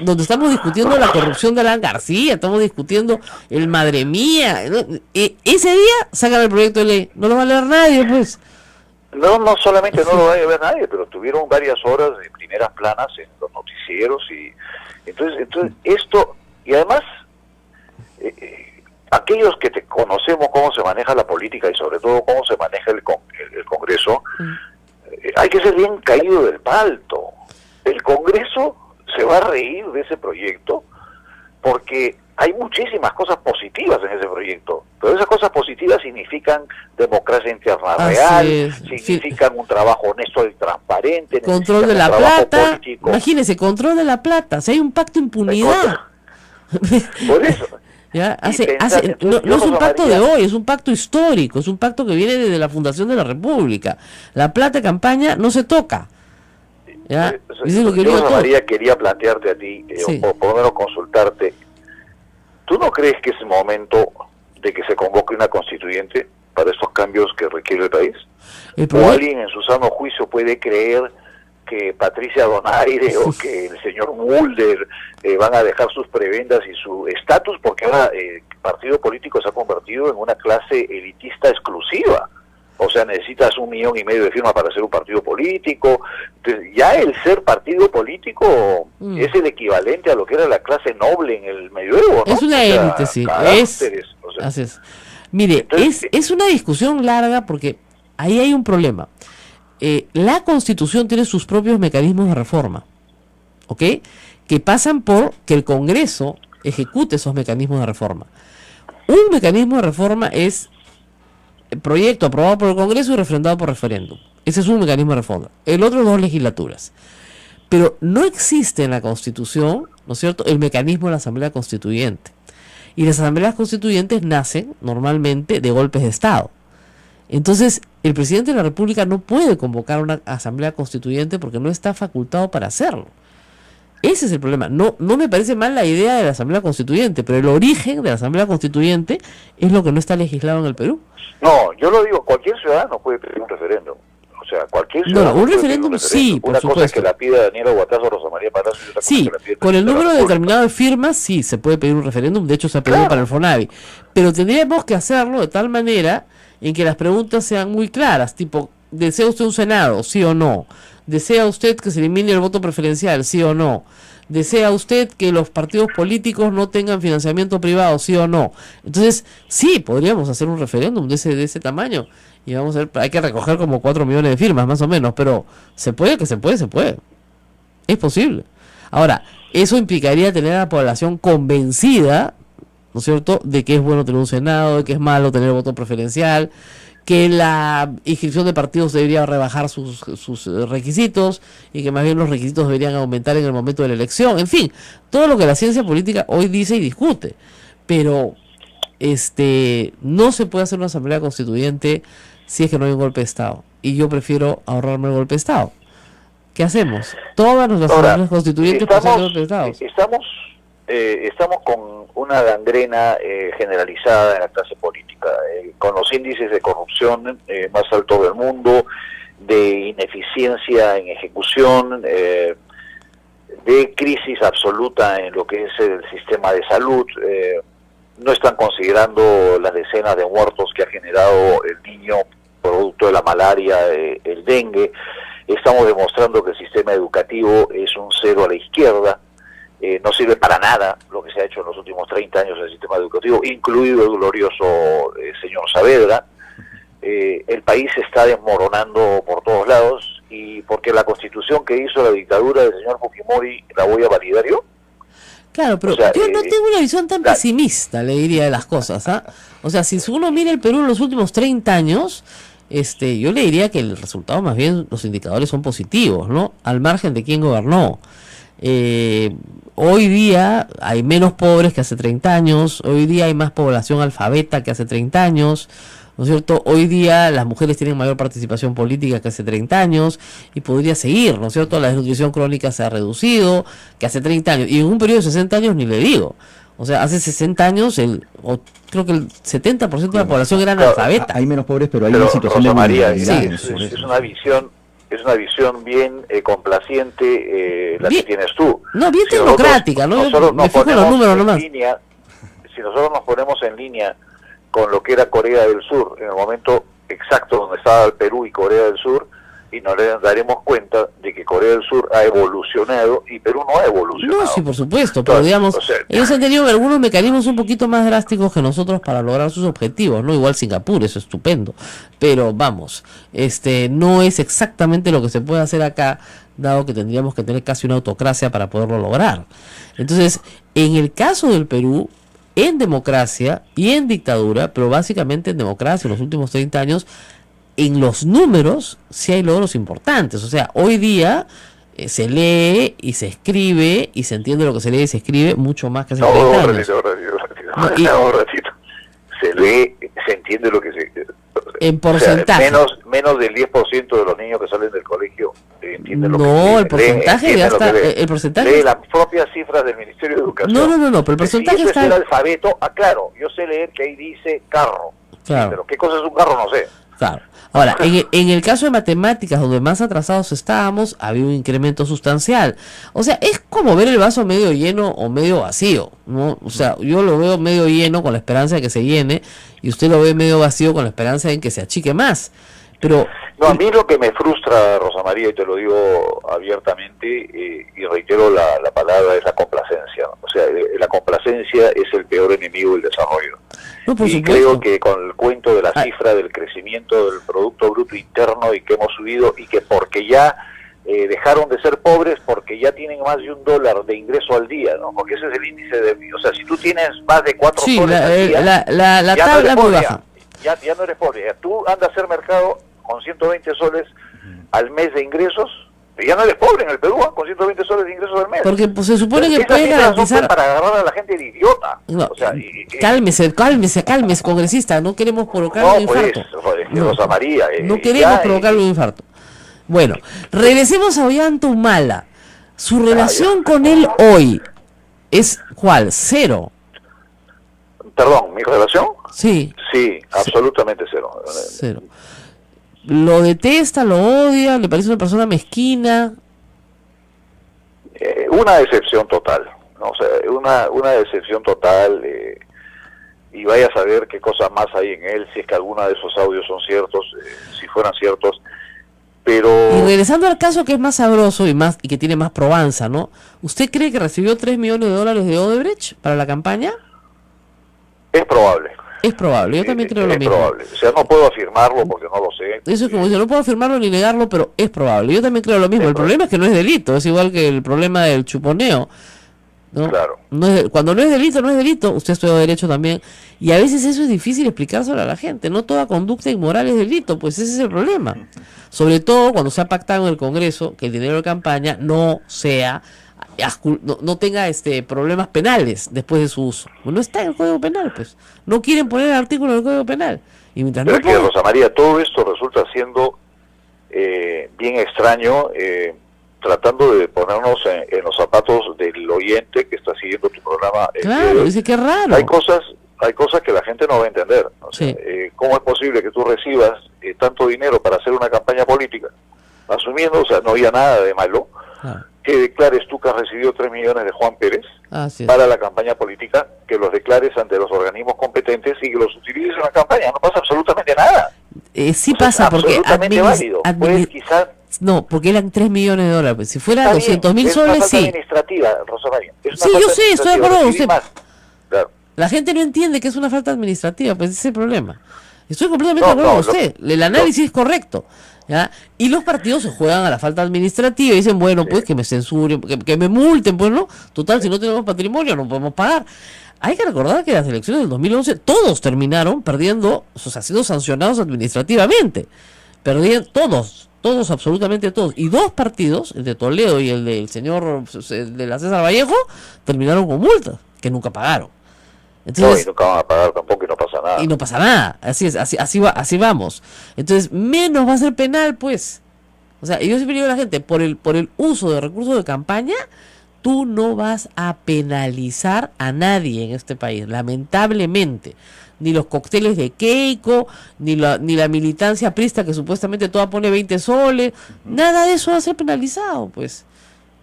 Donde estamos discutiendo la corrupción de Alan García, estamos discutiendo el madre mía, ¿no? Ese día sacan el proyecto de ley, no lo va a leer nadie, pues. No solamente no lo va a ver nadie, pero tuvieron varias horas de primeras planas en los noticieros y entonces esto, y además aquellos que conocemos cómo se maneja la política y sobre todo cómo se maneja el Congreso, hay que ser bien caído del palto. El Congreso se va a reír de ese proyecto porque hay muchísimas cosas positivas en ese proyecto, pero esas cosas positivas significan democracia interna real, significan un trabajo honesto y transparente, control de la plata, político. Imagínese, control de la plata, si hay un pacto de impunidad. Por eso. ¿Ya? No es un pacto de hoy, es un pacto histórico, es un pacto que viene desde la fundación de la República. La plata de campaña no se toca. ¿Ya? Yo, María, quería plantearte a ti, o por lo menos consultarte. ¿Tú no crees que es momento de que se convoque una constituyente para estos cambios que requiere el país? ¿O alguien en su sano juicio puede creer que Patricia Donaire o que el señor Mulder van a dejar sus prebendas y su estatus, porque ahora el partido político se ha convertido en una clase elitista exclusiva? O sea, necesitas 1,5 millones de firmas para ser un partido político. Entonces, ya el ser partido político es el equivalente a lo que era la clase noble en el medioevo, ¿no? Es una élite, sí. Así es. Mire, entonces, es una discusión larga porque ahí hay un problema. La Constitución tiene sus propios mecanismos de reforma, ¿ok? Que pasan por que el Congreso ejecute esos mecanismos de reforma. Un mecanismo de reforma es el proyecto aprobado por el Congreso y refrendado por referéndum. Ese es un mecanismo de reforma. El otro, 2 legislaturas. Pero no existe en la Constitución, ¿no es cierto?, el mecanismo de la Asamblea Constituyente. Y las asambleas constituyentes nacen normalmente de golpes de Estado. Entonces, el presidente de la República no puede convocar una asamblea constituyente porque no está facultado para hacerlo. Ese es el problema. No me parece mal la idea de la asamblea constituyente, pero el origen de la asamblea constituyente es lo que no está legislado en el Perú. No, yo lo digo, cualquier ciudadano puede pedir un referéndum. O sea, cualquier ciudadano un puede pedir referéndum sí, por Una cosa es supuesto. que la pida Daniela Guatazo o Rosa María Palacio y otra cosa Sí, es que la pida el con el presidente de la número República. determinado de firmas sí se puede pedir un referéndum, de hecho se ha pedido Claro. para el FONAVI, pero tendríamos que hacerlo de tal manera en que las preguntas sean muy claras, tipo, ¿desea usted un Senado? ¿Sí o no? ¿Desea usted que se elimine el voto preferencial? ¿Sí o no? ¿Desea usted que los partidos políticos no tengan financiamiento privado? ¿Sí o no? Entonces, sí, podríamos hacer un referéndum de ese tamaño. Y vamos a ver, hay que recoger como 4 millones de firmas, más o menos. Pero, ¿se puede? Que se puede, se puede. Es posible. Ahora, eso implicaría tener a la población convencida, ¿no es cierto?, de que es bueno tener un Senado, de que es malo tener voto preferencial, que la inscripción de partidos debería rebajar sus requisitos y que más bien los requisitos deberían aumentar en el momento de la elección, en fin, todo lo que la ciencia política hoy dice y discute, pero no se puede hacer una asamblea constituyente si es que no hay un golpe de Estado, y yo prefiero ahorrarme el golpe de Estado. ¿Qué hacemos? Todas nuestras asambleas constituyentes pasan el golpe de Estado. Estamos con una gangrena generalizada en la clase política, con los índices de corrupción más altos del mundo, de ineficiencia en ejecución, de crisis absoluta en lo que es el sistema de salud. No están considerando las decenas de muertos que ha generado el niño producto de la malaria, el dengue. Estamos demostrando que el sistema educativo es un cero a la izquierda. No sirve para nada lo que se ha hecho en los últimos 30 años en el sistema educativo, incluido el glorioso señor Saavedra. El país se está desmoronando por todos lados, y porque la constitución que hizo la dictadura del señor Fujimori la voy a validar yo. Claro, pero O sea, yo no tengo una visión tan pesimista, le diría, de las cosas, ¿ah? O sea, si uno mira el Perú en los últimos 30 años, yo le diría que el resultado, más bien, los indicadores son positivos, ¿no? Al margen de quién gobernó. Hoy día hay menos pobres que hace 30 años, hoy día hay más población alfabeta que hace 30 años, ¿no es cierto? Hoy día las mujeres tienen mayor participación política que hace 30 años, y podría seguir, ¿no es cierto? La desnutrición crónica se ha reducido que hace 30 años, y en un periodo de 60 años ni le digo. O sea, hace 60 años creo que el 70% de la población era analfabeta. Hay menos pobres, pero hay una situación Rosa de María, vulnerabilidad. Sí. es una visión bien complaciente la Bien, que tienes tú. no, bien Si tecnocrática, ¿no? nosotros Me nos fijo en los ponemos números en nomás. línea, si nosotros nos ponemos en línea con lo que era Corea del Sur, en el momento exacto donde estaba el Perú y Corea del Sur, y nos daremos cuenta de que Corea del Sur ha evolucionado y Perú no ha evolucionado. No, sí, por supuesto, pero Entonces, digamos, o sea, ellos han tenido algunos mecanismos un poquito más drásticos que nosotros para lograr sus objetivos, ¿no? Igual Singapur, eso es estupendo, pero vamos, no es exactamente lo que se puede hacer acá, dado que tendríamos que tener casi una autocracia para poderlo lograr. Entonces, en el caso del Perú, en democracia y en dictadura, pero básicamente en democracia en los últimos 30 años, en los números sí hay logros importantes. O sea, hoy día se lee y se escribe y se entiende lo que se lee y se escribe mucho más que hace 30 años. Un ratito. Se lee, se entiende lo que se... En porcentaje. Menos del 10% de los niños que salen del colegio entienden lo que No, el porcentaje ya está... El porcentaje... Lee las propias cifras del Ministerio de Educación. No, pero el porcentaje si eso está... es el alfabeto, claro, yo sé leer que ahí dice carro. Claro. Pero ¿qué cosa es un carro? No sé. Claro. Ahora, en el caso de matemáticas, donde más atrasados estábamos, había un incremento sustancial. O sea, es como ver el vaso medio lleno o medio vacío, ¿no? O sea, yo lo veo medio lleno con la esperanza de que se llene, y usted lo ve medio vacío con la esperanza de que se achique más. Pero... No, a mí lo que me frustra, Rosa María, y te lo digo abiertamente, y reitero la palabra, es la complacencia. O sea, la complacencia es el peor enemigo del desarrollo. No, por y supuesto. creo que con el cuento de la cifra del crecimiento del Producto Bruto Interno, y que hemos subido, y que porque ya dejaron de ser pobres, porque ya tienen más de $1 de ingreso al día, ¿no? Porque ese es el índice de... O sea, si tú tienes más de 4 Sí, soles al día, la ya tabla es no muy eres baja. pobre, ya no eres pobre. Tú andas a hacer mercado con 120 soles al mes de ingresos, Ya no eres pobre en el Perú, con 120 soles de ingresos al mes. Porque pues, se supone que Esas puede cifras son, garantizar... para agarrar a la gente de idiota. No, O sea, cálmese, congresista, no queremos provocar no, un infarto. pues, Rosa María. No queremos provocar un infarto. Bueno, regresemos a Ollanta Humala. Su relación con él hoy es ¿cuál? ¿Cero? Perdón, ¿mi relación? Sí. Sí, absolutamente cero. Cero. ¿Lo detesta, lo odia, le parece una persona mezquina? Una decepción total, ¿no? O sea, una decepción total, y vaya a saber qué cosas más hay en él, si es que alguna de esos audios son ciertos, si fueran ciertos, pero... Y regresando al caso que es más sabroso y que tiene más probanza, ¿no? ¿Usted cree que recibió $3 millones de Odebrecht para la campaña? Es probable. Es probable, yo también creo lo mismo. Es probable, o sea, no puedo afirmarlo porque no lo sé. Eso es como dice, no puedo afirmarlo ni negarlo, pero es probable. Yo también creo lo mismo. El problema es que no es delito, es igual que el problema del chuponeo, ¿no? Claro. Cuando no es delito, usted estudia derecho también, y a veces eso es difícil explicárselo a la gente. No toda conducta inmoral es delito, pues ese es el problema. Sobre todo cuando se ha pactado en el Congreso que el dinero de campaña no sea... no tenga problemas penales después de su uso. No está en el Código Penal, pues. No quieren poner el artículo del Código Penal. Y mientras pero no es que, Rosa María, todo esto resulta siendo bien extraño, tratando de ponernos en los zapatos del oyente que está siguiendo tu programa. Claro, dice que es raro. Hay cosas que la gente no va a entender. O sea, ¿cómo es posible que tú recibas tanto dinero para hacer una campaña política? Asumiendo, o sea, no había nada de malo. Claro. Que declares tú que has recibido 3 millones de Juan Pérez para la campaña política, que los declares ante los organismos competentes y que los utilices en la campaña. No pasa absolutamente nada. Sí pasa, porque válido. Pues, quizás... No, porque eran $3 millones. Pues, si fuera 200.000 soles, sí. Es una falta administrativa, Rosa María. Sí, yo sé, estoy de acuerdo con usted. Claro. La gente no entiende que es una falta administrativa, pues ese es el problema. Estoy completamente de acuerdo con usted. El análisis es correcto. ¿Ya? Y los partidos se juegan a la falta administrativa y dicen, bueno, pues que me censuren, que me multen, pues no, total, si no tenemos patrimonio no podemos pagar. Hay que recordar que las elecciones del 2011 todos terminaron perdiendo, o sea, siendo sancionados administrativamente. Perdían todos, absolutamente todos. Y 2 partidos, el de Toledo y el del señor de la César Vallejo, terminaron con multas que nunca pagaron. Entonces, no, y nunca van a pagar tampoco y no pasa nada. Y no pasa nada, así es, así vamos. Entonces, menos va a ser penal, pues. O sea, yo siempre digo a la gente, por el uso de recursos de campaña, tú no vas a penalizar a nadie en este país, lamentablemente. Ni los cócteles de Keiko, ni la militancia prista que supuestamente toda pone 20 soles, nada de eso va a ser penalizado, pues.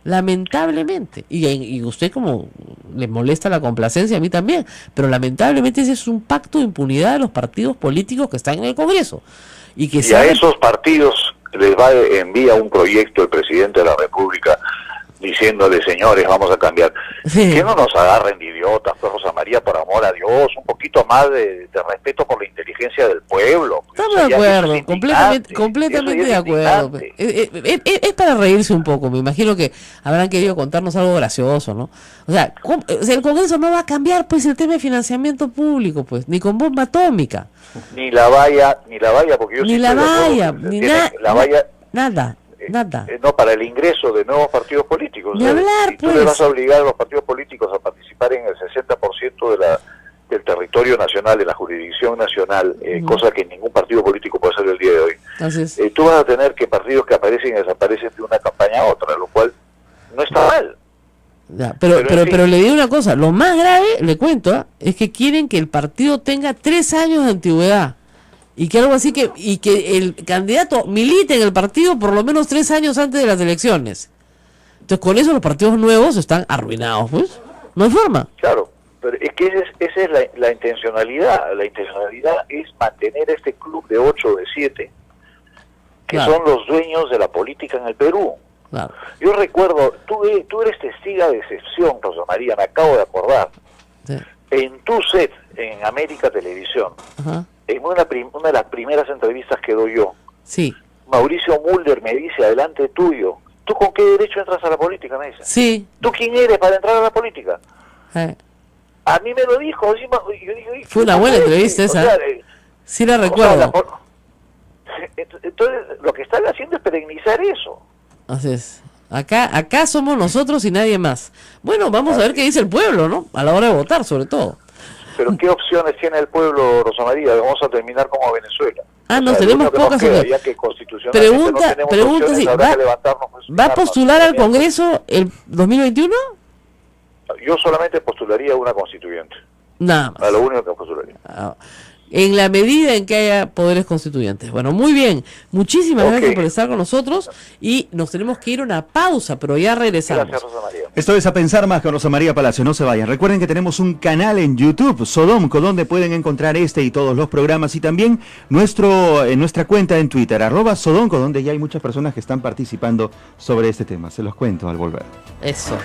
Lamentablemente, y usted como le molesta la complacencia, a mí también, pero lamentablemente ese es un pacto de impunidad de los partidos políticos que están en el Congreso y a esos partidos les envía un proyecto el presidente de la República diciéndole, señores, vamos a cambiar. Que no nos agarren de idiotas, pues, Rosa María, por amor a Dios, un poquito más de respeto por la inteligencia del pueblo. Estamos de acuerdo, completamente de acuerdo. Es para reírse un poco, me imagino que habrán querido contarnos algo gracioso, ¿no? O sea, el Congreso no va a cambiar, pues, el tema de financiamiento público, pues, ni con bomba atómica. Ni la valla, porque yo ni la valla, ni nada. Nada. No, para el ingreso de nuevos partidos políticos. Ni hablar, si tú le vas a obligar a los partidos políticos a participar en el 60% del territorio nacional, de la jurisdicción nacional, cosa que ningún partido político puede hacer el día de hoy. Tú vas a tener que partidos que aparecen y desaparecen de una campaña a otra, lo cual no está mal. Ya, pero le digo una cosa, lo más grave, le cuento, es que quieren que el partido tenga 3 años de antigüedad. Y que algo así que el candidato milite en el partido por lo menos 3 años antes de las elecciones. Entonces con eso los partidos nuevos están arruinados, pues. No hay forma. Claro, pero es que esa es la intencionalidad. La intencionalidad es mantener este club de 8 o de 7, que son los dueños de la política en el Perú. Claro. Yo recuerdo, tú eres testiga de excepción, Rosa María, me acabo de acordar. Sí. En tu set, en América Televisión, en una de las primeras entrevistas que doy yo, sí, Mauricio Mulder me dice, adelante tuyo, ¿tú con qué derecho entras a la política? Me dice. Sí. ¿Tú quién eres para entrar a la política? A mí me lo dijo. Yo dije, fue una buena entrevista esa. O sea, sí la recuerdo. Entonces, lo que están haciendo es perennizar eso. Así es. Acá somos nosotros y nadie más. Bueno, vamos a ver qué dice el pueblo, ¿no? A la hora de votar, sobre todo. Pero ¿qué opciones tiene el pueblo, Rosa María? Vamos a terminar como Venezuela. Nos tenemos pocas opciones. Ya que constitucionalmente no tenemos opciones, si habrá que levantarnos con ¿va a postular al Congreso el 2021? Yo solamente postularía una constituyente. Nada más. A lo único que postularía. En la medida en que haya poderes constituyentes. Bueno, muy bien. Muchísimas gracias por estar con nosotros y nos tenemos que ir a una pausa, pero ya regresamos. Gracias, Rosa María. Esto es A Pensar Más con Rosa María Palacio. No se vayan. Recuerden que tenemos un canal en YouTube, Sodomco, donde pueden encontrar este y todos los programas y también nuestra cuenta en Twitter, @Sodomco, donde ya hay muchas personas que están participando sobre este tema. Se los cuento al volver. Eso.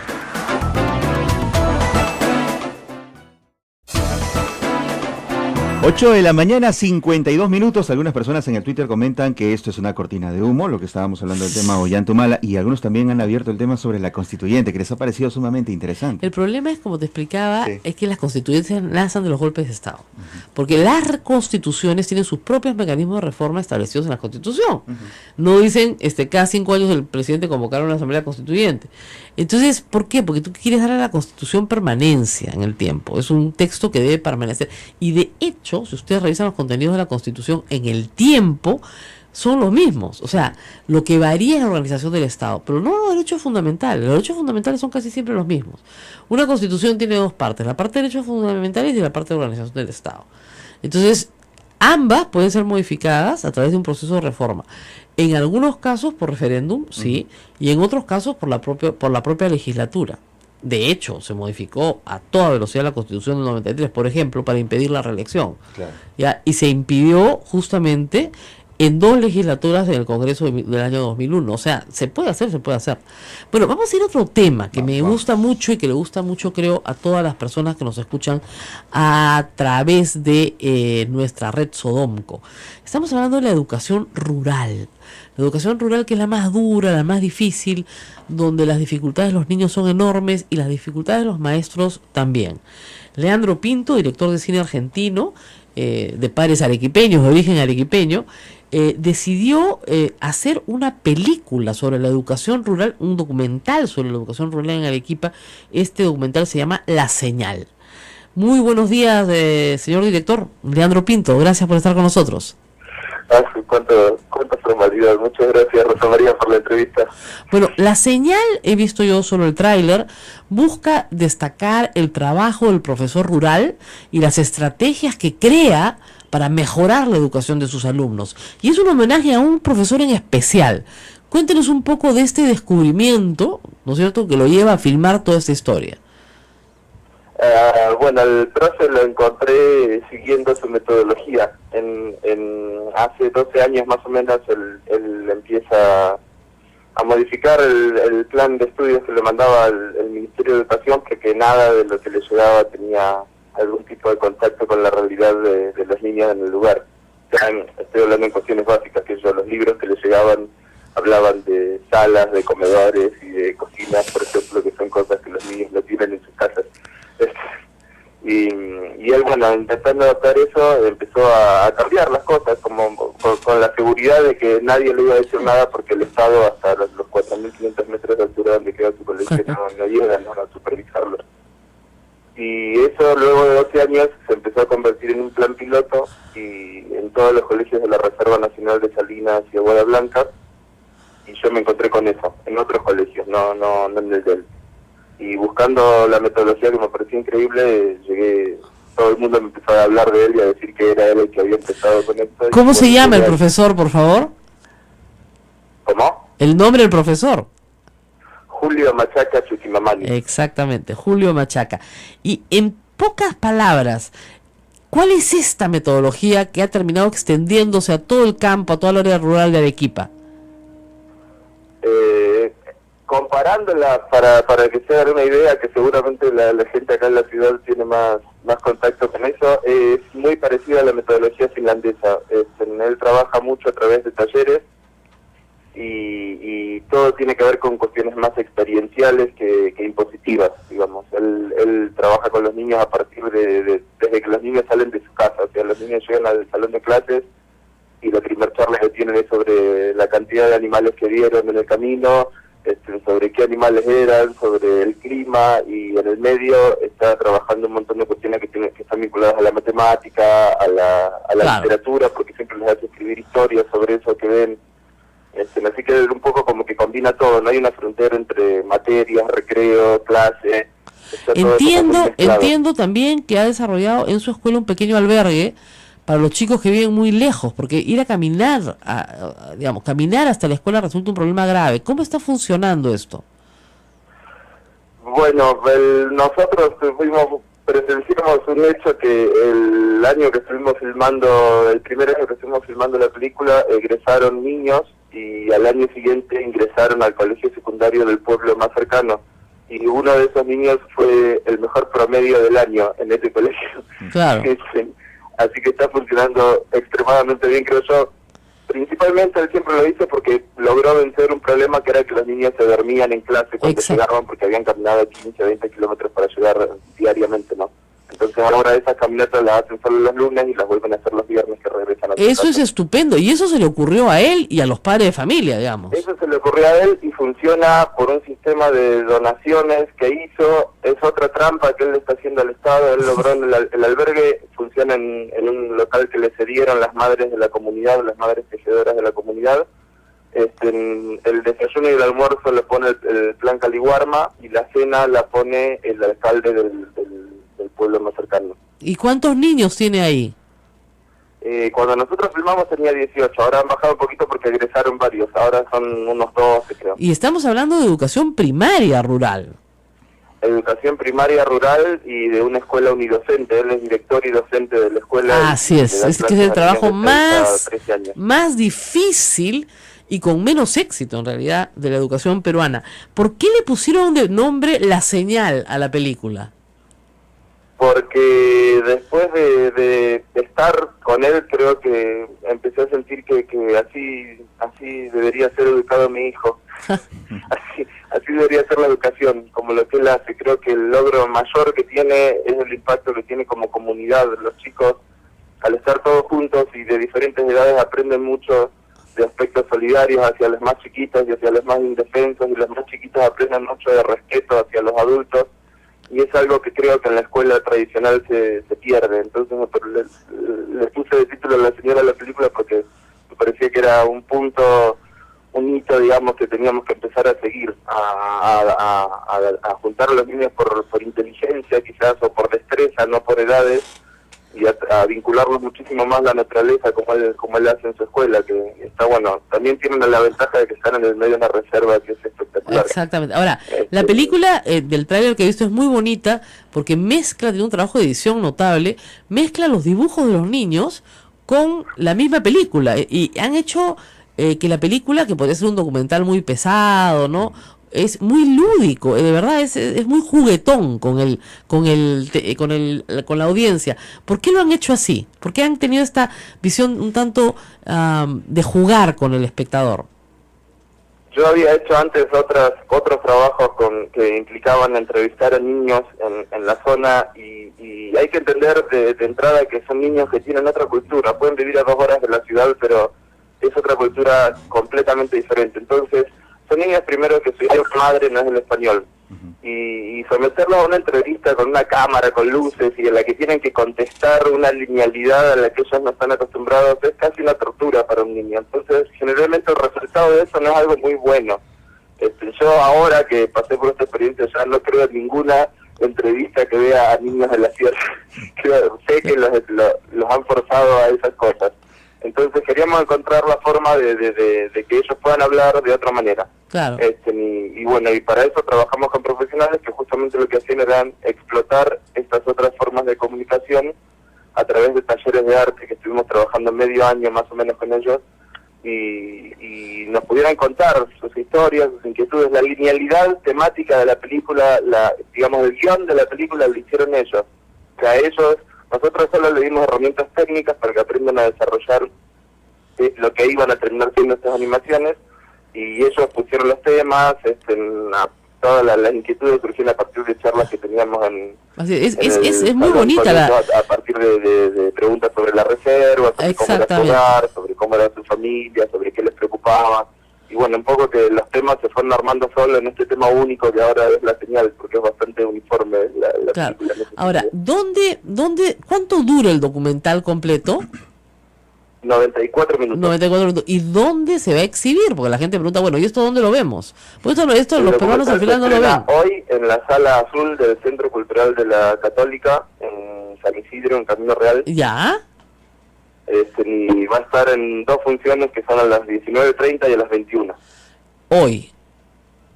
8 de la mañana, 52 minutos. Algunas personas en el Twitter comentan que esto es una cortina de humo, lo que estábamos hablando del tema Ollantumala, y algunos también han abierto el tema sobre la constituyente, que les ha parecido sumamente interesante. El problema es, como te explicaba, es que las constituyentes nacen de los golpes de Estado. Porque las constituciones tienen sus propios mecanismos de reforma establecidos en la Constitución. No dicen cada 5 años el presidente convocar a una asamblea constituyente. Entonces, ¿por qué? Porque tú quieres dar a la Constitución permanencia en el tiempo. Es un texto que debe permanecer. Y de hecho, si ustedes revisan los contenidos de la Constitución en el tiempo, son los mismos. O sea, lo que varía es la organización del Estado, pero no los derechos fundamentales. Los derechos fundamentales son casi siempre los mismos. Una Constitución tiene dos partes, la parte de derechos fundamentales y la parte de organización del Estado. Entonces, ambas pueden ser modificadas a través de un proceso de reforma. En algunos casos por referéndum, sí, y en otros casos por la propia legislatura. De hecho, se modificó a toda velocidad la Constitución del 93, por ejemplo, para impedir la reelección. Claro. ¿Ya? Y se impidió justamente en 2 legislaturas del Congreso del año 2001. O sea, se puede hacer. Bueno, vamos a ir a otro tema que me gusta mucho y que le gusta mucho, creo, a todas las personas que nos escuchan a través de nuestra red Sodomco. Estamos hablando de la educación rural. La educación rural, que es la más dura, la más difícil, donde las dificultades de los niños son enormes y las dificultades de los maestros también. Leandro Pinto, director de cine argentino, de padres arequipeños, de origen arequipeño, decidió hacer una película sobre la educación rural, un documental sobre la educación rural en Arequipa. Este documental se llama La Señal. Muy buenos días, señor director. Leandro Pinto, gracias por estar con nosotros. Cuánta formalidad. Muchas gracias, Rosa María, por la entrevista. Bueno, La Señal, he visto yo solo el tráiler, busca destacar el trabajo del profesor rural y las estrategias que crea para mejorar la educación de sus alumnos. Y es un homenaje a un profesor en especial. Cuéntenos un poco de este descubrimiento, ¿no es cierto?, que lo lleva a filmar toda esta historia. Bueno, el profe lo encontré siguiendo su metodología. Hace 12 años más o menos él empieza a modificar el plan de estudios que le mandaba el Ministerio de Educación, porque nada de lo que le llegaba tenía algún tipo de contacto con la realidad de los niños en el lugar. Estoy hablando en cuestiones básicas, que los libros que le llegaban hablaban de salas, de comedores y de cocinas, por ejemplo, que son cosas que los niños no tienen en sus casas. Y él, bueno, intentando adaptar eso, empezó a cambiar las cosas, como con la seguridad de que nadie le iba a decir nada, porque el Estado, hasta los 4.500 metros de altura donde queda su colegio, no llegan a supervisarlo. Y eso, luego de 12 años, se empezó a convertir en un plan piloto, y en todos los colegios de la Reserva Nacional de Salinas y Aguada Blanca, y yo me encontré con eso, en otros colegios, no en el de él. Y buscando la metodología, que me pareció increíble, todo el mundo me empezó a hablar de él y a decir que era él el que había empezado con esto. ¿Cómo se llama el profesor, por favor? ¿Cómo? El nombre del profesor. Julio Machaca Chuquimamani. Exactamente, Julio Machaca. Y en pocas palabras, ¿cuál es esta metodología que ha terminado extendiéndose a todo el campo, a toda la área rural de Arequipa? Comparándola, para que se hagan una idea, que seguramente la gente acá en la ciudad tiene más contacto con eso, es muy parecida a la metodología finlandesa. Él trabaja mucho a través de talleres y todo tiene que ver con cuestiones más experienciales que impositivas, digamos. Él trabaja con los niños a partir desde que los niños salen de su casa. O sea, los niños llegan al salón de clases y la primera charla que tienen es sobre la cantidad cantidad de animales que vieron en el camino, sobre qué animales eran, sobre el clima, y en el medio está trabajando un montón de cuestiones que están vinculadas a la matemática, a la literatura, porque siempre les hace escribir historias sobre eso que ven. Así que es un poco como que combina todo, no hay una frontera entre materias, recreo, clase. Entiendo también que ha desarrollado en su escuela un pequeño albergue para los chicos que viven muy lejos, porque ir a caminar, caminar hasta la escuela resulta un problema grave. ¿Cómo está funcionando esto? Bueno, nosotros presenciamos un hecho que el año que estuvimos filmando, el primer año que estuvimos filmando la película, egresaron niños y al año siguiente ingresaron al colegio secundario del pueblo más cercano. Y uno de esos niños fue el mejor promedio del año en ese colegio. Claro. Así que está funcionando extremadamente bien, creo yo. Principalmente él siempre lo hizo porque logró vencer un problema que era que los niños se dormían en clase cuando llegaban, porque habían caminado 15, 20 kilómetros para llegar diariamente, ¿no? Entonces ahora esas caminatas las hacen solo los lunes y las vuelven a hacer los viernes que regresan a su Eso casa. es estupendo, y eso se le ocurrió a él y a los padres de familia, digamos. Eso se le ocurrió a él y funciona por un sistema de donaciones que hizo. Es otra trampa que él le está haciendo al Estado. Él logró el albergue, funciona en un local que le cedieron las madres de la comunidad, las madres tejedoras de la comunidad. El desayuno y el almuerzo lo pone el plan Caliguarma y la cena la pone el alcalde del pueblo más cercano. ¿Y cuántos niños tiene ahí? Cuando nosotros filmamos tenía 18, ahora han bajado un poquito porque egresaron varios, ahora son unos 12 creo. Y estamos hablando de educación primaria rural. Educación primaria rural y de una escuela unidocente, él es director y docente de la escuela. Así es que es el trabajo más difícil y con menos éxito en realidad de la educación peruana. ¿Por qué le pusieron de nombre La Señal a la película? Porque después de estar con él creo que empecé a sentir que así debería ser educado mi hijo. así debería ser la educación, como lo que él hace. Creo que el logro mayor que tiene es el impacto que tiene como comunidad. Los chicos, al estar todos juntos y de diferentes edades, aprenden mucho de aspectos solidarios hacia los más chiquitos y hacia los más indefensos, y los más chiquitos aprenden mucho de respeto hacia los adultos. Y es algo que creo que en la escuela tradicional se pierde. Entonces le puse de título a La Señora de la película porque me parecía que era un hito, digamos, que teníamos que empezar a seguir, a juntar a los niños por inteligencia quizás, o por destreza, no por edades, y a vincularlos muchísimo más a la naturaleza como él hace en su escuela, que está bueno. También tienen la ventaja de que están en el medio de una reserva que es espectacular. Exactamente. Ahora, la película del tráiler que he visto es muy bonita porque tiene un trabajo de edición notable, mezcla los dibujos de los niños con la misma película, y han hecho que la película, que podría ser un documental muy pesado, ¿no?, es muy lúdico, de verdad es muy juguetón con la audiencia. ¿Por qué lo han hecho así? ¿Por qué han tenido esta visión un tanto de jugar con el espectador? Yo había hecho antes otros trabajos que implicaban entrevistar a niños en la zona, y hay que entender de entrada que son niños que tienen otra cultura, pueden vivir a 2 horas de la ciudad, pero es otra cultura completamente diferente. Entonces son niños primero que su madre no es el español, y someterlos a una entrevista con una cámara, con luces, y en la que tienen que contestar una linealidad a la que ellos no están acostumbrados, es casi una tortura para un niño. Entonces generalmente el resultado de eso no es algo muy bueno. Yo ahora que pasé por esta experiencia ya no creo en ninguna entrevista que vea a niños de la sierra. Sé que los han forzado a esas cosas. Entonces queríamos encontrar la forma de que ellos puedan hablar de otra manera. Claro. Y bueno, y para eso trabajamos con profesionales que justamente lo que hacían era explotar estas otras formas de comunicación a través de talleres de arte que estuvimos trabajando medio año más o menos con ellos, y nos pudieran contar sus historias, sus inquietudes. La linealidad temática de la película, digamos el guión de la película lo hicieron ellos. O sea, nosotros solo le dimos herramientas técnicas para que aprendan a desarrollar lo que iban a terminar siendo estas animaciones, y ellos pusieron los temas, todas las inquietudes surgieron a partir de charlas que teníamos es muy bonita a partir de preguntas sobre la reserva, sobre cómo era su hogar, sobre cómo era su familia, sobre qué les preocupaba. bueno, un poco que los temas se fueron armando solo en este tema único que ahora es la señal, porque es bastante uniforme la Claro. película. En ese Ahora, sentido. ¿cuánto dura el documental completo? 94 minutos. 94 minutos. ¿Y dónde se va a exhibir? Porque la gente pregunta, bueno, ¿y esto dónde lo vemos? Pues esto El los peruanos al final no lo ven. documental se estrena hoy en la Sala Azul del Centro Cultural de la Católica, en San Isidro, en Camino Real. ¿Ya? Y va a estar en 2 funciones que son a las 19:30 y a las 21. Hoy.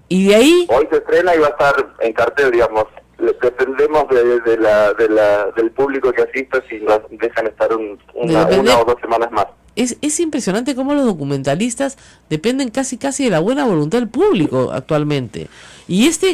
¿Y de ahí? Hoy se estrena y va a estar en cartel, digamos. Dependemos del público que asista si nos dejan estar una o 2 semanas más. Es impresionante cómo los documentalistas dependen casi de la buena voluntad del público actualmente. Y esto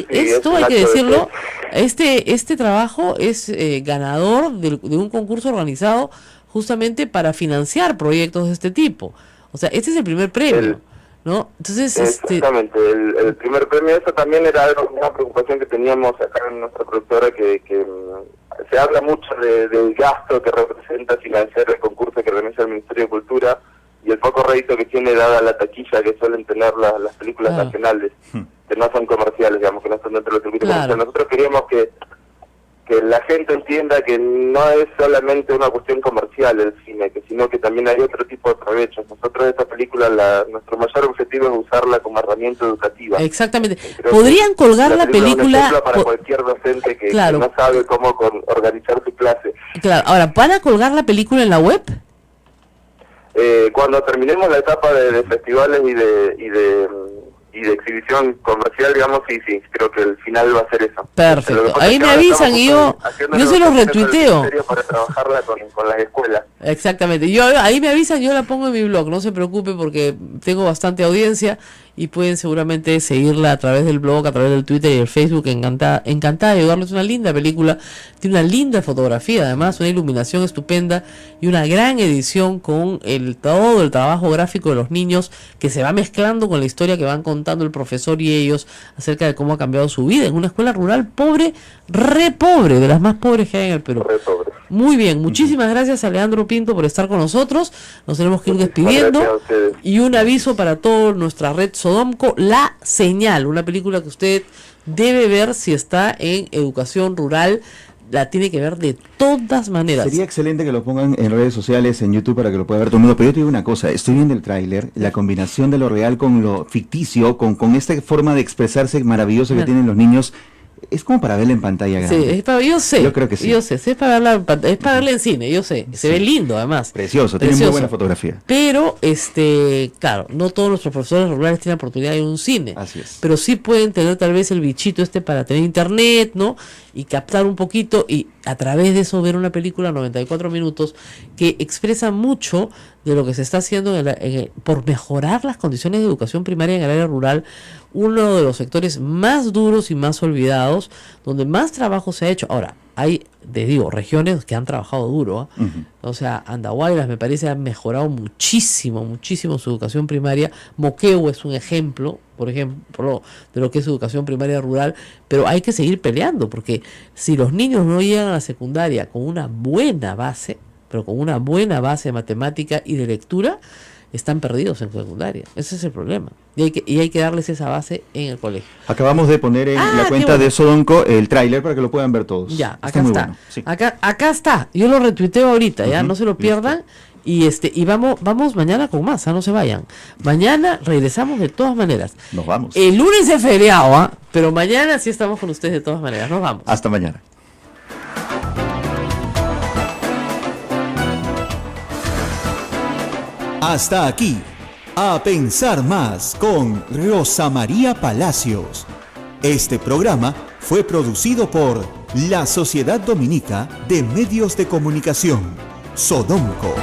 hay que decirlo, este trabajo es ganador de un concurso organizado justamente para financiar proyectos de este tipo. O sea, este es el primer premio, ¿no? Entonces, exactamente, el primer premio, eso también era una preocupación que teníamos acá en nuestra productora, que se habla mucho del gasto que representa financiar el concurso que organiza el Ministerio de Cultura y el poco rédito que tiene dada la taquilla que suelen tener las películas nacionales, que no son comerciales, digamos, que no están dentro del circuito comercial. Nosotros queríamos que la gente entienda que no es solamente una cuestión comercial el cine, sino que también hay otro tipo de provechos. Nosotros esta película, nuestro mayor objetivo es usarla como herramienta educativa. Exactamente. Creo ¿Podrían colgar la película? Para cualquier docente que no sabe cómo organizar su clase. Claro. Ahora, ¿van a colgar la película en la web? Cuando terminemos la etapa de festivales y de exhibición comercial, digamos, sí, creo que el final va a ser eso. Perfecto, ahí me avisan y yo se los retuiteo. Para trabajarla con las escuelas. Exactamente, ahí me avisan, yo la pongo en mi blog, no se preocupe porque tengo bastante audiencia y pueden seguramente seguirla a través del blog, a través del Twitter y el Facebook. Encantada de ayudarles. Una linda película, tiene una linda fotografía, además una iluminación estupenda y una gran edición con todo el trabajo gráfico de los niños que se va mezclando con la historia que van contando el profesor y ellos acerca de cómo ha cambiado su vida en una escuela rural pobre, re pobre, de las más pobres que hay en el Perú. Re pobre. Muy bien, muchísimas gracias a Leandro Pinto por estar con nosotros. Nos tenemos que ir despidiendo. Y un aviso para toda nuestra red Sodomco, La Señal, una película que usted debe ver si está en educación rural. La tiene que ver de todas maneras. Sería excelente que lo pongan en redes sociales, en YouTube, para que lo pueda ver todo el mundo. Pero yo te digo una cosa, estoy viendo el tráiler, la combinación de lo real con lo ficticio, con esta forma de expresarse maravillosa que tienen los niños. Es como para verla en pantalla grande. Sí, yo sé. Yo creo que sí. Yo sé, es para verla en pantalla, es para verla en cine, yo sé. Se ve lindo además. Precioso, tiene muy buena fotografía. Pero, claro, no todos nuestros profesores rurales tienen oportunidad de ir a un cine. Así es. Pero sí pueden tener tal vez el bichito para tener internet, ¿no? Y captar un poquito y a través de eso ver una película 94 minutos que expresa mucho de lo que se está haciendo por mejorar las condiciones de educación primaria en el área rural, uno de los sectores más duros y más olvidados, donde más trabajo se ha hecho. Ahora, hay, te digo, regiones que han trabajado duro, ¿eh? O sea, Andahuaylas me parece ha mejorado muchísimo su educación primaria. Moquegua es un ejemplo, por ejemplo, de lo que es educación primaria rural, pero hay que seguir peleando, porque si los niños no llegan a la secundaria con una buena base, pero con una buena base de matemática y de lectura, están perdidos en secundaria. Ese es el problema. Y hay que darles esa base en el colegio. Acabamos de poner en la cuenta de Sodomco el tráiler para que lo puedan ver todos. Ya, acá está. Bueno, sí. Acá está. Yo lo retuiteo ahorita, ya, no se lo pierdan. Listo. Y vamos mañana con más, no se vayan. Mañana regresamos de todas maneras. Nos vamos. El lunes es feriado, pero mañana sí estamos con ustedes de todas maneras. Nos vamos. Hasta mañana. Hasta aquí, A Pensar Más con Rosa María Palacios. Este programa fue producido por la Sociedad Dominica de Medios de Comunicación, Sodomco.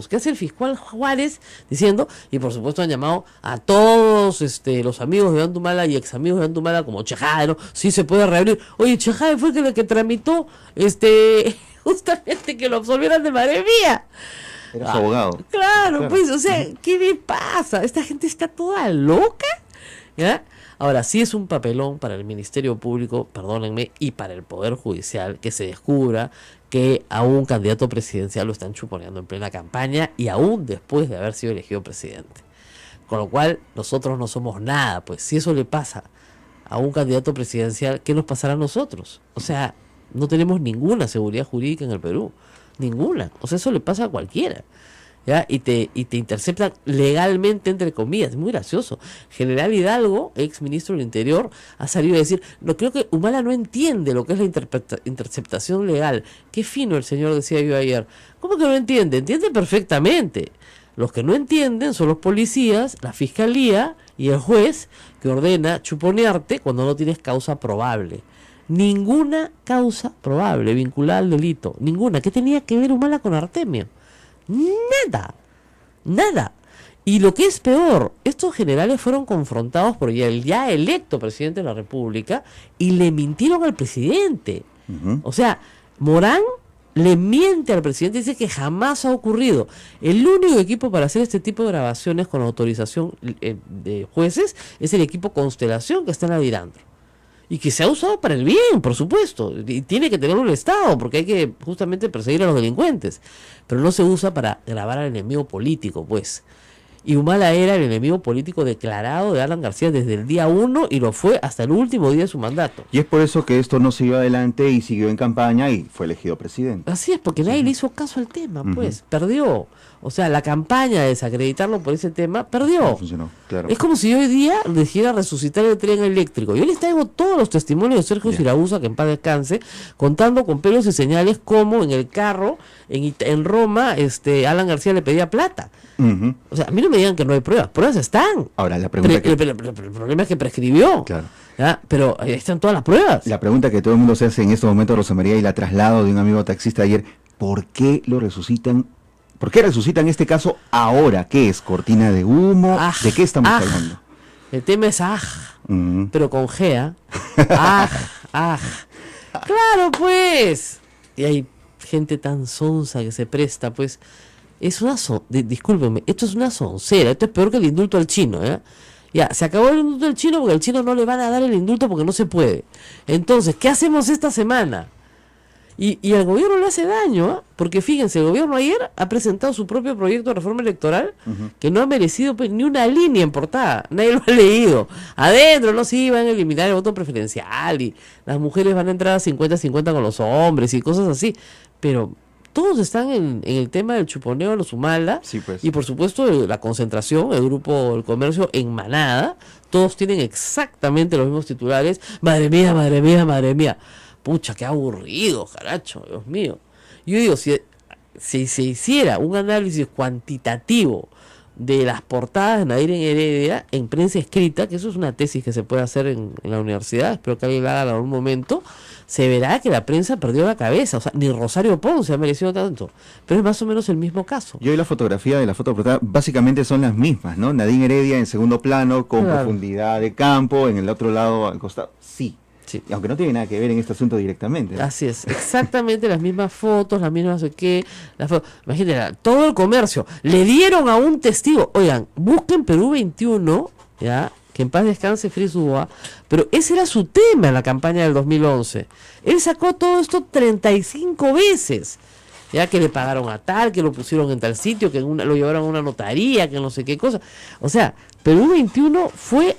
Que hace el fiscal Juárez diciendo, y por supuesto han llamado a todos los amigos de Antumala y ex amigos de Antumala como Chejade, ¿no? Sí se puede reabrir. Oye, Chejade fue el que tramitó justamente que lo absolvieran de Madre Mía. Era su abogado. Claro, pues, o sea, ¿qué le pasa? Esta gente está toda loca. ¿Ya? Ahora, sí es un papelón para el Ministerio Público, perdónenme, y para el Poder Judicial que se descubra que a un candidato presidencial lo están chuponeando en plena campaña y aún después de haber sido elegido presidente. Con lo cual, nosotros no somos nada, pues si eso le pasa a un candidato presidencial, ¿qué nos pasará a nosotros? O sea, no tenemos ninguna seguridad jurídica en el Perú, ninguna. O sea, eso le pasa a cualquiera. ¿Ya? Y te interceptan legalmente, entre comillas. Es muy gracioso. General Hidalgo, ex ministro del Interior, ha salido a decir, no, creo que Humala no entiende lo que es la interceptación legal. Qué fino el señor, decía yo ayer. ¿Cómo que no entiende? Entiende perfectamente. Los que no entienden son los policías, la fiscalía y el juez que ordena chuponearte cuando no tienes causa probable. Ninguna causa probable vinculada al delito. Ninguna. ¿Qué tenía que ver Humala con Artemio? Nada. Y lo que es peor, estos generales fueron confrontados por el ya electo presidente de la República y le mintieron al presidente. O sea, Morán le miente al presidente, dice que jamás ha ocurrido. El único equipo para hacer este tipo de grabaciones con autorización de jueces es el equipo Constelación, que está en la Dirandro. Y que se ha usado para el bien, por supuesto. Y tiene que tenerlo el Estado, porque hay que justamente perseguir a los delincuentes. Pero no se usa para grabar al enemigo político, pues. Y Humala era el enemigo político declarado de Alan García desde el día 1 y lo fue hasta el último día de su mandato. Y es por eso que esto no siguió adelante y siguió en campaña y fue elegido presidente. Así es, porque nadie le hizo caso al tema, pues. Perdió. O sea, la campaña de desacreditarlo por ese tema, perdió. No funcionó, claro. Es como si hoy día decidiera resucitar el tren eléctrico. Yo les traigo todos los testimonios de Sergio Siragusa, que en paz descanse, contando con pelos y señales como en el carro, en Roma, Alan García le pedía plata. O sea, a mí no me digan que no hay pruebas están. Ahora, la pregunta pero el problema es que prescribió. Claro. ¿Ya? Pero ahí están todas las pruebas. La pregunta que todo el mundo se hace en estos momentos, Rosa María, y la traslado de un amigo taxista ayer, ¿por qué lo resucitan? ¿Por qué resucitan este caso ahora? ¿Qué es? ¿Cortina de humo? ¿De qué estamos hablando? El tema es pero con G, Claro, pues. Y hay gente tan sonsa que se presta, pues. Es una discúlpenme, esto es una soncera, esto es peor que el indulto al chino, Ya, se acabó el indulto al chino porque al chino no le van a dar el indulto porque no se puede. Entonces, ¿qué hacemos esta semana? Y al gobierno le hace daño, porque fíjense, el gobierno ayer ha presentado su propio proyecto de reforma electoral que no ha merecido pues, ni una línea en portada, nadie lo ha leído. Adentro, no, sí, van a eliminar el voto preferencial y las mujeres van a entrar a 50-50 con los hombres y cosas así, pero todos están en el tema del chuponeo a los Humala, sí, pues. Y por supuesto la concentración, el grupo del comercio en manada, todos tienen exactamente los mismos titulares, madre mía, madre mía, madre mía. Pucha, qué aburrido, caracho, Dios mío. Yo digo, si se hiciera un análisis cuantitativo de las portadas de Nadir Heredia en prensa escrita, que eso es una tesis que se puede hacer en la universidad, espero que alguien la haga en algún momento, se verá que la prensa perdió la cabeza. O sea, ni Rosario Ponce ha merecido tanto, pero es más o menos el mismo caso. Y hoy la fotografía de la foto portada básicamente son las mismas, ¿no? Nadine Heredia en segundo plano, con profundidad de campo, en el otro lado al costado, sí. Aunque no tiene nada que ver en este asunto directamente, ¿no? Así es, exactamente las mismas fotos, las mismas no sé qué, imagínate, todo el comercio, le dieron a un testigo, oigan, busquen Perú 21, ya, que en paz descanse Fritz Dubois, pero ese era su tema en la campaña del 2011, él sacó todo esto 35 veces, ya que le pagaron a tal, que lo pusieron en tal sitio, que lo llevaron a una notaría, que no sé qué cosa, o sea, Perú 21 fue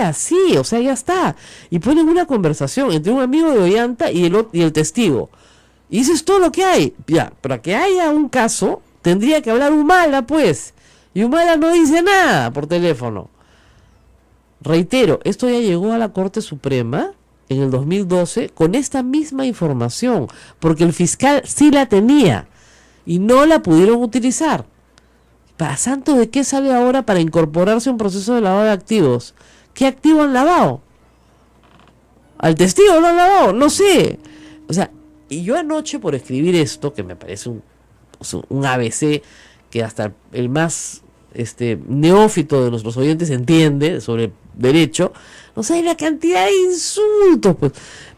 así, o sea, ya está. Y ponen una conversación entre un amigo de Ollanta y el testigo. Y dices todo lo que hay. Ya, para que haya un caso, tendría que hablar Humala, pues. Y Humala no dice nada por teléfono. Reitero, esto ya llegó a la Corte Suprema en el 2012 con esta misma información, porque el fiscal sí la tenía y no la pudieron utilizar. ¿Para santo de qué sale ahora para incorporarse a un proceso de lavado de activos? ¿Qué activo han lavado? ¿Al testigo lo han lavado? No sé. O sea, y yo anoche por escribir esto, que me parece un ABC que hasta el más neófito de nuestros oyentes entiende sobre derecho, no sé, la cantidad de insultos, pues.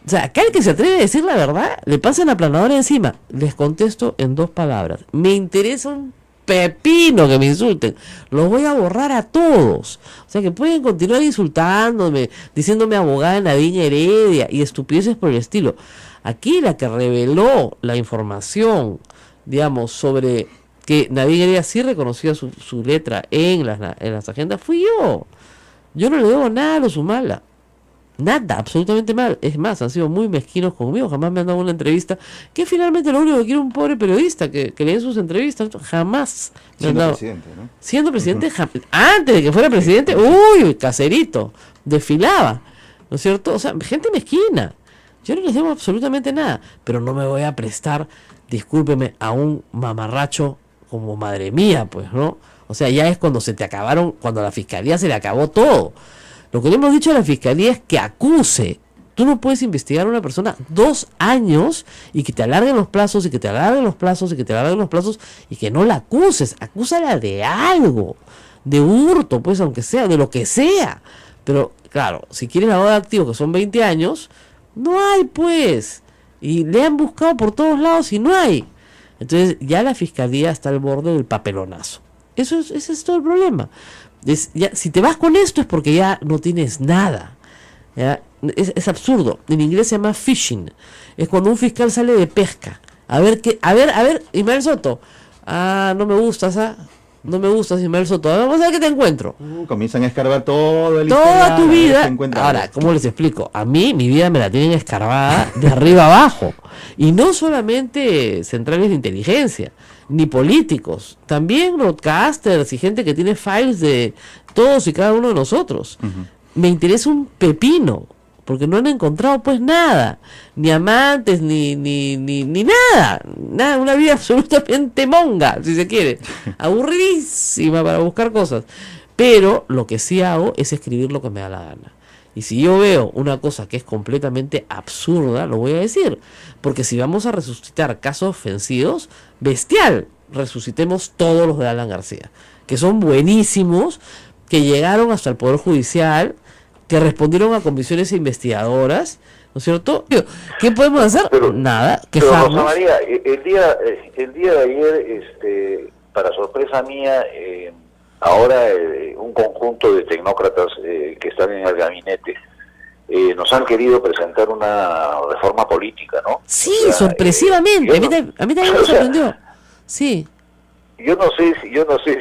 O sea, acá el que se atreve a decir la verdad, le pasan la aplanadora encima. Les contesto en 2 palabras. Me interesa un pepino que me insulten. Los voy a borrar a todos. O sea que pueden continuar insultándome, diciéndome abogada Nadine Heredia y estupideces por el estilo. Aquí la que reveló la información, digamos, sobre que Nadine Heredia sí reconocía su letra en las agendas, fui yo. Yo no le debo nada a los Humala. Nada, absolutamente mal. Es más, han sido muy mezquinos conmigo. Jamás me han dado una entrevista. Que finalmente lo único que quiere un pobre periodista que leen sus entrevistas. Jamás me han dado. Presidente, ¿no? Siendo presidente, antes de que fuera presidente, uy, caserito, desfilaba. ¿No es cierto? O sea, gente mezquina. Yo no les debo absolutamente nada. Pero no me voy a prestar, discúlpeme, a un mamarracho como madre mía, pues, ¿no? O sea, ya es cuando se te acabaron, cuando a la fiscalía se le acabó todo. Lo que le hemos dicho a la fiscalía es que acuse. Tú no puedes investigar a una persona 2 años y que te alarguen los plazos y que te alarguen los plazos y que te alarguen los plazos y que no la acuses. Acúsala de algo, de hurto, pues, aunque sea, de lo que sea. Pero, claro, si quieres lavado de activos, que son 20 años, no hay, pues. Y le han buscado por todos lados y no hay. Entonces, ya la fiscalía está al borde del papelonazo. Ese es todo el problema. Ya, si te vas con esto es porque ya no tienes nada. ¿Ya? Es absurdo. En inglés se llama fishing. Es cuando un fiscal sale de pesca. A ver, Ismael Soto. No me gustas, no me gustas, Ismael Soto. Vamos a ver qué te encuentro. Comienzan a escarbar todo el toda tu vida. Ahora, Ahora, ¿cómo les explico? A mí, mi vida me la tienen escarbada de arriba abajo. Y no solamente centrales de inteligencia, ni políticos, también broadcasters y gente que tiene files de todos y cada uno de nosotros. Me interesa un pepino, porque no han encontrado pues nada, ni amantes, ni nada, una vida absolutamente monga, si se quiere, aburridísima para buscar cosas. Pero lo que sí hago es escribir lo que me da la gana. Y si yo veo una cosa que es completamente absurda, lo voy a decir. Porque si vamos a resucitar casos ofensivos, bestial, resucitemos todos los de Alan García, que son buenísimos, que llegaron hasta el Poder Judicial, que respondieron a comisiones investigadoras, ¿no es cierto? ¿Qué podemos hacer? Nada, quejarnos. Rosa María, el día de ayer, para sorpresa mía, ahora un conjunto de tecnócratas que están en el gabinete nos han querido presentar una reforma política, ¿no? Sí, o sea, sorpresivamente. A mí también me sorprendió. Sí. Yo no sé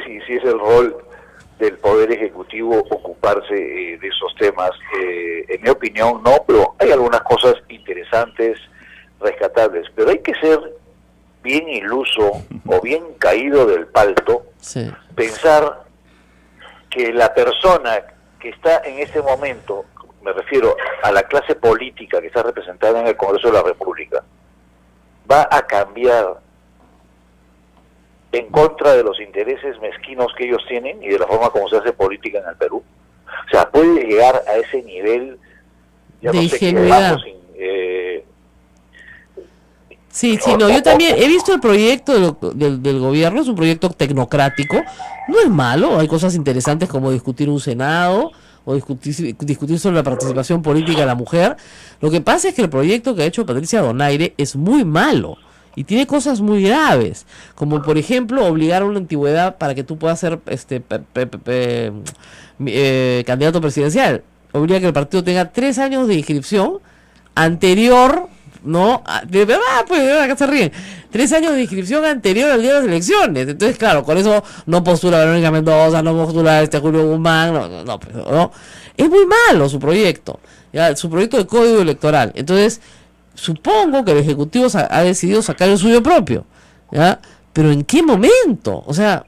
si es el rol del Poder Ejecutivo ocuparse de esos temas. En mi opinión, no, pero hay algunas cosas interesantes, rescatables. Pero hay que ser bien iluso o bien caído del palto, sí, pensar que la persona que está en este momento, me refiero a la clase política que está representada en el Congreso de la República, va a cambiar en contra de los intereses mezquinos que ellos tienen y de la forma como se hace política en el Perú. O sea, puede llegar a ese nivel, ya de no sé qué, ingenuidad. Sí, no, yo también he visto el proyecto del gobierno, es un proyecto tecnocrático, no es malo, hay cosas interesantes como discutir un Senado o discutir sobre la participación política de la mujer. Lo que pasa es que el proyecto que ha hecho Patricia Donaire es muy malo y tiene cosas muy graves, como por ejemplo obligar a una antigüedad para que tú puedas ser candidato presidencial. Obliga que el partido tenga 3 años de inscripción anterior, ¿no? De verdad, pues, acá se ríen. 3 años de inscripción anterior al día de las elecciones. Entonces, claro, con eso no postula Verónica Mendoza, no postula Julio Guzmán, no. Es muy malo su proyecto, ¿ya? Su proyecto de código electoral. Entonces, supongo que el Ejecutivo ha decidido sacar el suyo propio, ¿ya? Pero ¿en qué momento? O sea,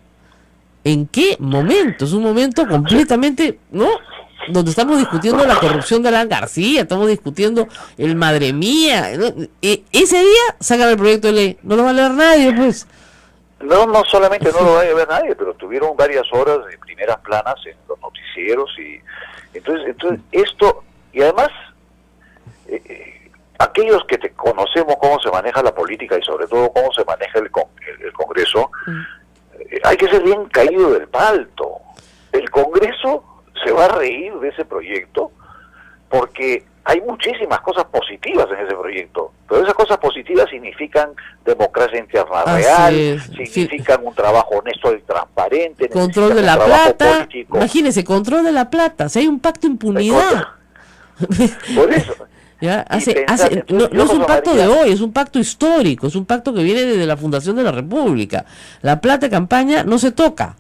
¿en qué momento? Es un momento completamente, ¿no?, donde estamos discutiendo la corrupción de Alan García, estamos discutiendo el madre mía, ¿no? Ese día sacan el proyecto de ley, no lo va a leer nadie, pues. No solamente no lo va a ver nadie, pero tuvieron varias horas de primeras planas en los noticieros y entonces esto, y además aquellos que conocemos cómo se maneja la política y sobre todo cómo se maneja el Congreso, hay que ser bien caído del palto. El Congreso se va a reír de ese proyecto porque hay muchísimas cosas positivas en ese proyecto. Pero esas cosas positivas significan democracia interna Así real, es. significan un trabajo honesto y transparente, Control de necesitan la un trabajo plata. político. Imagínese, control de la plata. Si hay un pacto de impunidad. Por eso. ¿Ya? Y pensar, No, entonces, no es yo, un Rosa pacto María, de hoy, es un pacto histórico, es un pacto que viene desde la fundación de la República. La plata de campaña no se toca.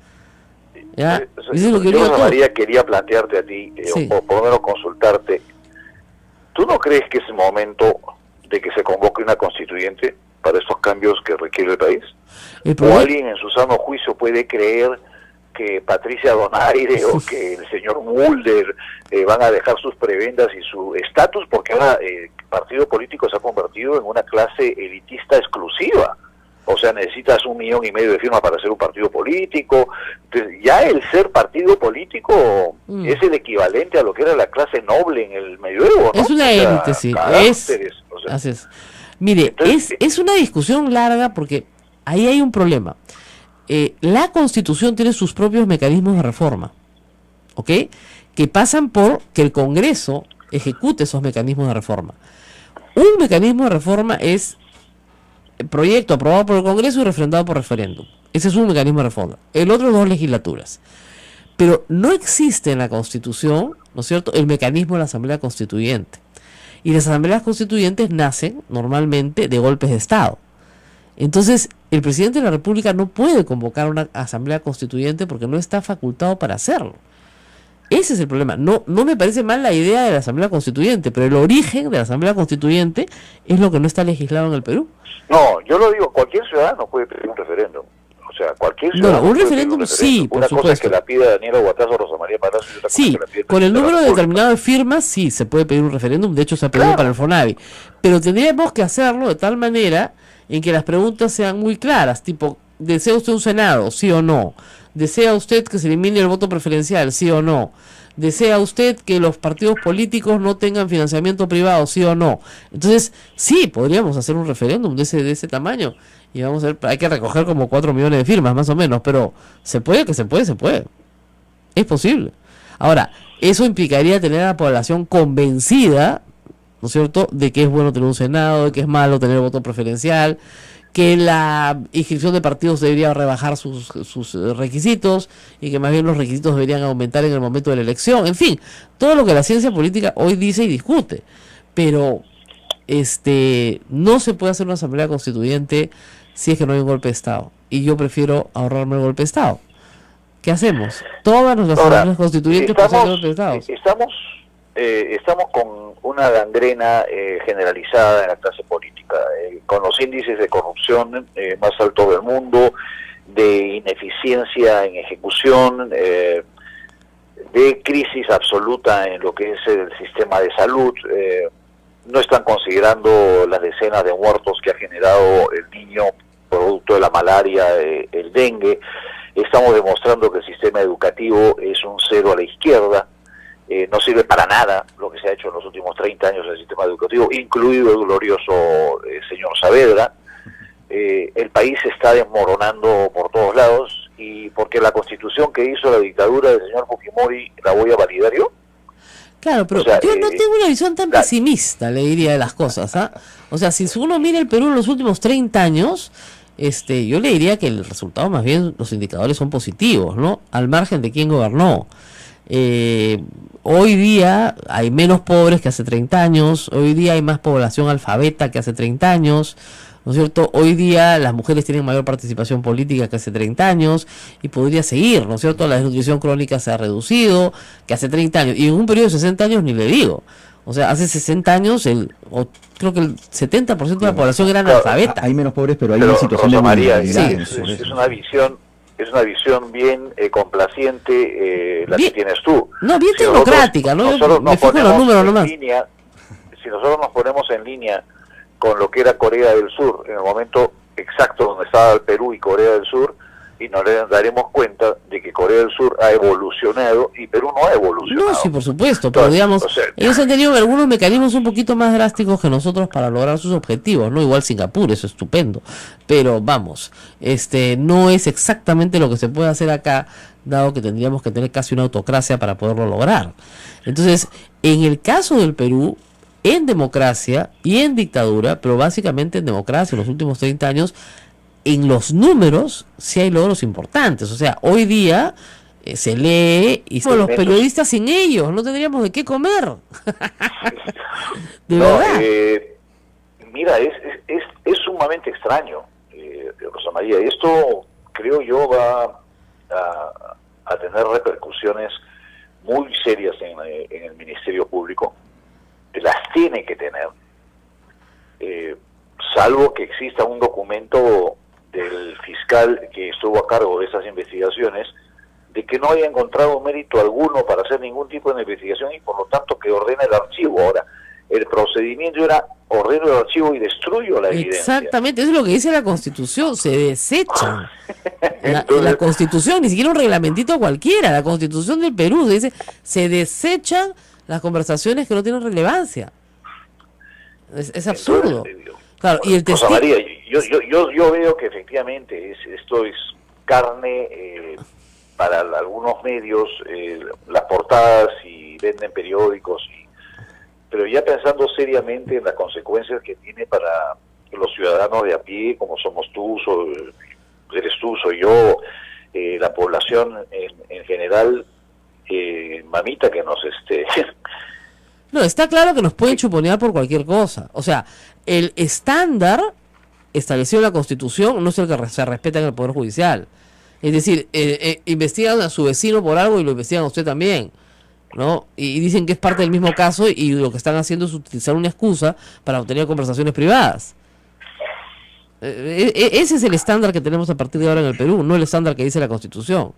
¿Ya? Eso es lo que yo, digo Rosa todo. María, quería plantearte a ti, Sí. o por lo menos consultarte, ¿tú no crees que es el momento de que se convoque una constituyente para estos cambios que requiere el país? El ¿O problema- alguien en su sano juicio puede creer que Patricia Donaire o que el señor Mulder van a dejar sus prebendas y su estatus? Porque ahora el partido político se ha convertido en una clase elitista exclusiva. O sea, necesitas 1,5 millones de firmas para ser un partido político. Entonces, ya el ser partido político es el equivalente a lo que era la clase noble en el medioevo, ¿no? Es una O sea, élite, sí. caracteres, o sea, Así es. Mire, entonces, es una discusión larga porque ahí hay un problema. La Constitución tiene sus propios mecanismos de reforma, ¿ok? Que pasan por que el Congreso ejecute esos mecanismos de reforma. Un mecanismo de reforma es el proyecto aprobado por el Congreso y refrendado por referéndum. Ese es un mecanismo de reforma. El otro, 2 legislaturas. Pero no existe en la Constitución, ¿no es cierto?, el mecanismo de la Asamblea Constituyente. Y las asambleas constituyentes nacen normalmente de golpes de Estado. Entonces, el presidente de la República no puede convocar una asamblea constituyente porque no está facultado para hacerlo. Ese es el problema. No me parece mal la idea de la asamblea constituyente, pero el origen de la asamblea constituyente es lo que no está legislado en el Perú. no, yo lo digo, cualquier ciudadano puede pedir un referéndum. O sea, cualquier ciudadano un puede pedir referéndum sí, por Una cosa es supuesto. que la pida Daniela Guatazo o Rosa María Palacio y otra cosa Sí, que la pida con el presidente de la número República. determinado de firmas, sí, se puede pedir un referéndum. De hecho, se ha pedido Claro. para el FONAVI. Pero tendríamos que hacerlo de tal manera en que las preguntas sean muy claras, tipo, ¿desea usted un Senado? ¿Sí o no? ¿Desea usted que se elimine el voto preferencial? ¿Sí o no? ¿Desea usted que los partidos políticos no tengan financiamiento privado? ¿Sí o no? Entonces, sí, podríamos hacer un referéndum de ese tamaño. Y vamos a ver, hay que recoger como 4 millones de firmas, más o menos. Pero se puede, se puede. Es posible. Ahora, eso implicaría tener a la población convencida, ¿no es cierto?, de que es bueno tener un Senado, de que es malo tener voto preferencial, que la inscripción de partidos debería rebajar sus requisitos y que más bien los requisitos deberían aumentar en el momento de la elección. En fin, todo lo que la ciencia política hoy dice y discute. Pero no se puede hacer una asamblea constituyente si es que no hay un golpe de Estado. Y yo prefiero ahorrarme el golpe de Estado. ¿Qué hacemos? Todas nuestras Ahora, asambleas constituyentes pasan el golpe de Estado. Estamos con una gangrena generalizada en la clase política, con los índices de corrupción más altos del mundo, de ineficiencia en ejecución, de crisis absoluta en lo que es el sistema de salud. No están considerando las decenas de muertos que ha generado el niño producto de la malaria, el dengue. Estamos demostrando que el sistema educativo es un cero a la izquierda. No sirve para nada lo que se ha hecho en los últimos 30 años en el sistema educativo, incluido el glorioso señor Saavedra. El país se está desmoronando por todos lados, y porque la constitución que hizo la dictadura del señor Fujimori la voy a validar yo. Claro, pero O sea, yo no tengo una visión tan pesimista, le diría, de las cosas, ¿ah? O sea, si uno mira el Perú en los últimos 30 años, yo le diría que el resultado, más bien, los indicadores son positivos, ¿no? Al margen de quién gobernó. Hoy día hay menos pobres que hace 30 años, hoy día hay más población alfabeta que hace 30 años, ¿no es cierto? Hoy día las mujeres tienen mayor participación política que hace 30 años y podría seguir, ¿no es cierto? La desnutrición crónica se ha reducido que hace 30 años, y en un periodo de 60 años ni le digo. O sea, hace 60 años creo que el 70% de la población era analfabeta. Hay menos pobres, pero hay Pero, una situación Rosa de María, vulnerabilidad. es una visión bien complaciente la Bien, que tienes tú. no, bien Si tecnocrática, ¿no? nosotros Me nos fijo en los ponemos números en nomás. línea, si nosotros nos ponemos en línea con lo que era Corea del Sur en el momento exacto donde estaba el Perú y Corea del Sur, y nos daremos cuenta de que Corea del Sur ha evolucionado y Perú no ha evolucionado. No, sí, por supuesto, pero Entonces, digamos, o sea, ellos han tenido algunos mecanismos un poquito más drásticos que nosotros para lograr sus objetivos, ¿no? Igual Singapur, eso es estupendo, pero vamos, no es exactamente lo que se puede hacer acá, dado que tendríamos que tener casi una autocracia para poderlo lograr. Entonces, en el caso del Perú, en democracia y en dictadura, pero básicamente en democracia en los últimos 30 años, en los números sí hay logros importantes. O sea, hoy día se lee y somos los periodistas sin ellos, no tendríamos de qué comer. De verdad. Mira, es sumamente extraño, Rosa María. Esto, creo yo, va a tener repercusiones muy serias en el Ministerio Público. Las tiene que tener, salvo que exista un documento del fiscal que estuvo a cargo de esas investigaciones, de que no haya encontrado mérito alguno para hacer ningún tipo de investigación y por lo tanto que ordene el archivo. Ahora, el procedimiento era ordeno el archivo y destruyo la evidencia. Exactamente, eso es lo que dice la Constitución, se desechan. La Constitución, ni siquiera un reglamentito cualquiera, la Constitución del Perú dice, se desechan las conversaciones que no tienen relevancia. Es absurdo. Entonces, claro, y el Rosa María, yo veo que efectivamente esto es carne para algunos medios, las portadas y venden periódicos, pero ya pensando seriamente en las consecuencias que tiene para los ciudadanos de a pie, como somos tú, eres tú, soy yo, la población en general, mamita, que nos No, está claro que nos pueden chuponear por cualquier cosa. O sea, el estándar establecido en la Constitución no es el que se respeta en el Poder Judicial. Es decir, investigan a su vecino por algo y lo investigan a usted también, ¿no? Y dicen que es parte del mismo caso y lo que están haciendo es utilizar una excusa para obtener conversaciones privadas. Ese es el estándar que tenemos a partir de ahora en el Perú, no el estándar que dice la Constitución.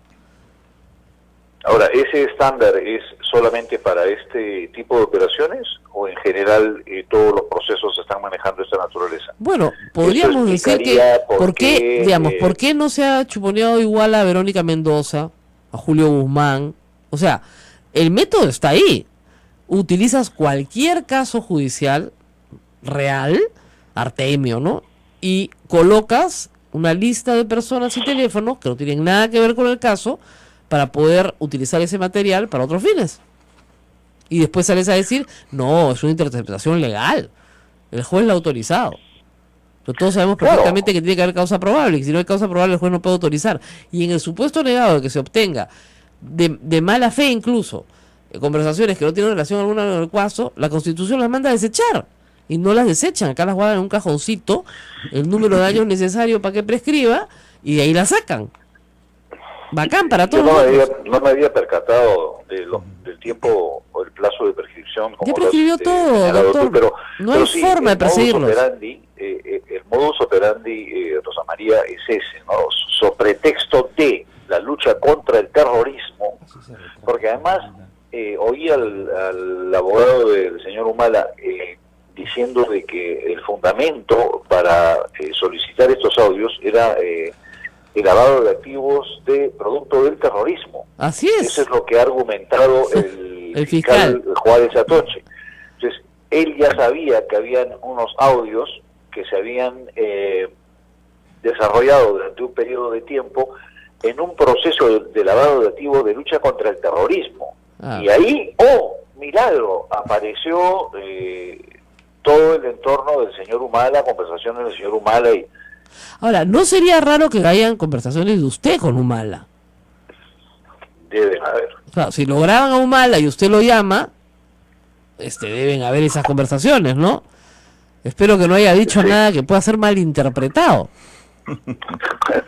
Ahora, ¿ese estándar es solamente para este tipo de operaciones o en general todos los procesos están manejando esta naturaleza? Bueno, podríamos decir que ¿por qué no se ha chuponeado igual a Verónica Mendoza, a Julio Guzmán? O sea, el método está ahí. Utilizas cualquier caso judicial real, Artemio, ¿no? Y colocas una lista de personas y teléfonos que no tienen nada que ver con el caso para poder utilizar ese material para otros fines. Y después sales a decir, no, es una interpretación legal. El juez lo ha autorizado. Pero todos sabemos perfectamente que tiene que haber causa probable, y si no hay causa probable el juez no puede autorizar. Y en el supuesto negado de que se obtenga de mala fe incluso, conversaciones que no tienen relación alguna con el caso, la Constitución las manda a desechar. Y no las desechan, acá las guardan en un cajoncito, el número de años necesario para que prescriba, y de ahí la sacan. Bacán para todos. No me había percatado del tiempo o el plazo de prescripción. Ya prescribió todo, doctor. Pero no hay forma de perseguirlos. El modus operandi, Rosa María, es ese, ¿no? So pretexto de la lucha contra el terrorismo, porque además oí al abogado del señor Humala diciendo de que el fundamento para solicitar estos audios era el lavado de activos de producto del terrorismo. Así es. Eso es lo que ha argumentado el fiscal Juárez Atoche. Entonces, él ya sabía que habían unos audios que se habían desarrollado durante un periodo de tiempo en un proceso de lavado de activos de lucha contra el terrorismo. Y ahí, milagro, apareció todo el entorno del señor Humala, conversaciones del señor Humala y... Ahora, ¿no sería raro que hayan conversaciones de usted con Humala? Deben haber. Claro, si lo graban a Humala y usted lo llama, deben haber esas conversaciones, ¿no? Espero que no haya dicho nada que pueda ser malinterpretado.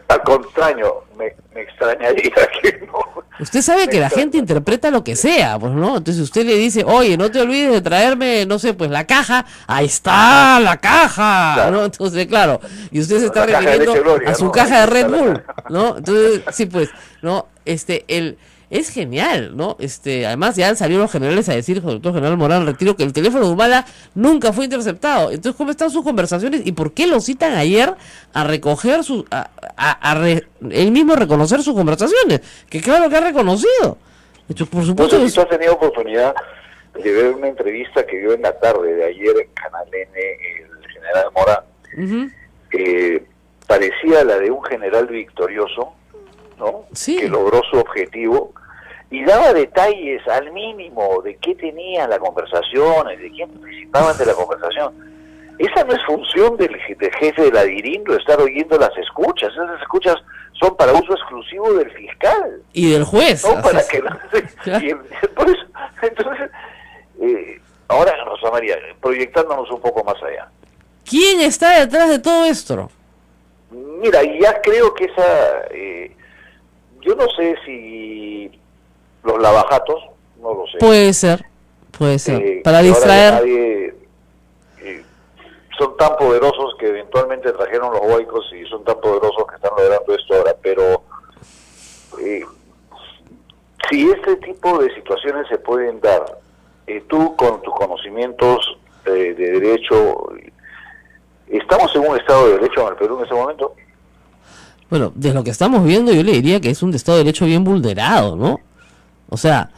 Al contrario, me extrañaría que no. Usted sabe que la gente interpreta lo que sea, pues, ¿no? Entonces usted le dice, oye, no te olvides de traerme, no sé, pues la caja. Ahí está la caja, claro. ¿No? Entonces, claro, y usted se está refiriendo a su caja de Red Bull, ¿no? Entonces, sí, pues, ¿no? Es genial, ¿no? Además ya han salido los generales a decir, el doctor general Morán Retiro, que el teléfono de Humala nunca fue interceptado. Entonces, ¿cómo están sus conversaciones? ¿Y por qué lo citan ayer a recoger él mismo reconocer sus conversaciones? Que claro que ha reconocido. De hecho, por supuesto. No sé si tú has tenido oportunidad de ver una entrevista que dio en la tarde de ayer en Canal N el general Morán. Parecía la de un general victorioso, ¿no? Sí. Que logró su objetivo y daba detalles al mínimo de qué tenían las conversaciones, de quién participaban de la conversación. Esa no es función del jefe de la DIRINDO, estar oyendo las escuchas. Esas escuchas son para uso exclusivo del fiscal. Y del juez. No para que... Claro. Por eso, entonces, ahora, Rosa María, proyectándonos un poco más allá. ¿Quién está detrás de todo esto? Mira, ya creo que yo no sé si los lavajatos, no lo sé. Puede ser. Para distraer. Son tan poderosos que eventualmente trajeron los huaicos y son tan poderosos que están logrando esto ahora, pero si este tipo de situaciones se pueden dar, tú con tus conocimientos de derecho, ¿estamos en un estado de derecho en el Perú en ese momento? Bueno, de lo que estamos viendo yo le diría que es un estado de derecho bien vulnerado, ¿no? O sea,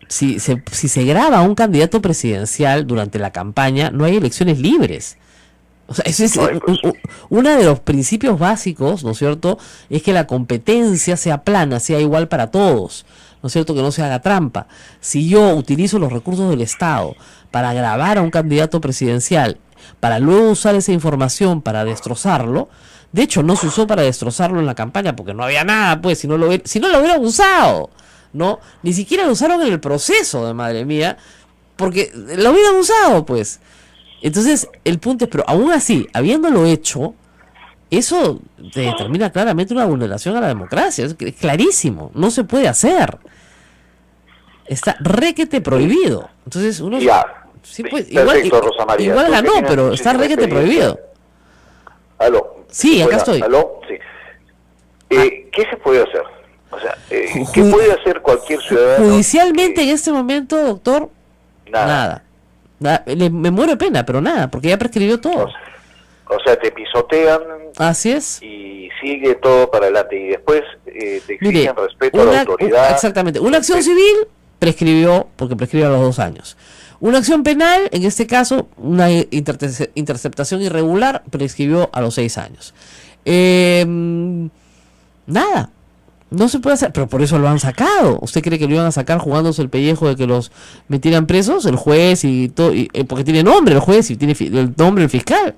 si se graba a un candidato presidencial durante la campaña, no hay elecciones libres. O sea, ese es uno de los principios básicos, ¿no es cierto? Es que la competencia sea plana, sea igual para todos, ¿no es cierto? Que no se haga trampa. Si yo utilizo los recursos del Estado para grabar a un candidato presidencial, para luego usar esa información para destrozarlo, de hecho no se usó para destrozarlo en la campaña porque no había nada, pues, si no lo hubieran usado, ¿no? Ni siquiera lo usaron en el proceso, de madre mía, porque lo hubieran usado, pues. Entonces, el punto es, pero aún así, habiéndolo hecho, eso determina claramente una vulneración a la democracia. Es clarísimo, no se puede hacer. Está requete prohibido. Entonces, uno... Ya, sí, pues, perfecto, Rosa María. Igual ganó, pero está requete prohibido. ¿Aló? Sí, acá estoy. ¿Aló? Sí. ¿Qué se puede hacer? O sea, ¿qué puede hacer cualquier ciudadano? Judicialmente en este momento, doctor, nada. Me muero de pena, pero nada, porque ya prescribió todo. O sea, te pisotean. Así es. Y sigue todo para adelante. Y después te exigen respeto a la autoridad. Exactamente. Una acción civil prescribió, porque prescribió a los 2 años. Una acción penal, en este caso, una interceptación irregular, prescribió a los 6 años. Nada. No se puede hacer, pero por eso lo han sacado. ¿Usted cree que lo iban a sacar jugándose el pellejo de que los metieran presos? El juez y todo, porque tiene nombre el juez y tiene el nombre el fiscal.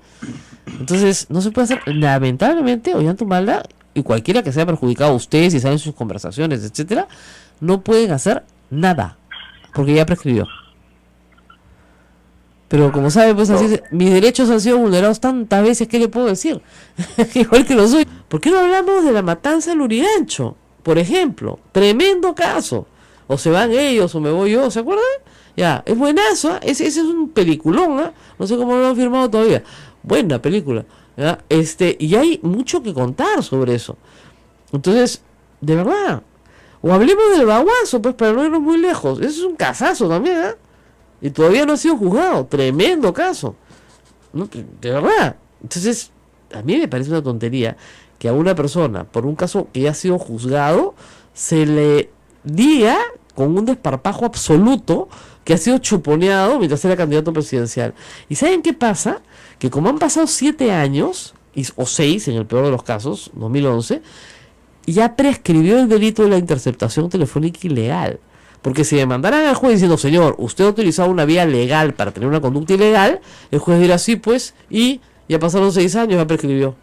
Entonces, no se puede hacer. Lamentablemente, Ollanta y cualquiera que sea perjudicado, ustedes, si saben sus conversaciones, etcétera, no pueden hacer nada, porque ya prescribió. Pero como sabe, pues así, mis derechos han sido vulnerados tantas veces, ¿qué le puedo decir? Igual que lo soy. ¿Por qué no hablamos de la matanza del Lurigancho? Por ejemplo, tremendo caso. O se van ellos o me voy yo, ¿se acuerdan? Ya, es buenazo, ¿eh? Ese es un peliculón, ¿eh? No sé cómo lo han firmado todavía. Buena película, ¿ya? Y hay mucho que contar sobre eso. Entonces, de verdad, o hablemos del Baguazo, pues, para no irnos muy lejos. Eso es un casazo también, ¿eh? Y todavía no ha sido juzgado. Tremendo caso, ¿no? De verdad. Entonces, a mí me parece una tontería que a una persona, por un caso que ya ha sido juzgado, se le diga con un desparpajo absoluto que ha sido chuponeado mientras era candidato presidencial. ¿Y saben qué pasa? Que como han pasado 7 años, o 6 en el peor de los casos, 2011, ya prescribió el delito de la interceptación telefónica ilegal. Porque si demandaran al juez diciendo, señor, usted ha utilizado una vía legal para tener una conducta ilegal, el juez dirá sí, pues, y ya pasaron 6 años, ya prescribió.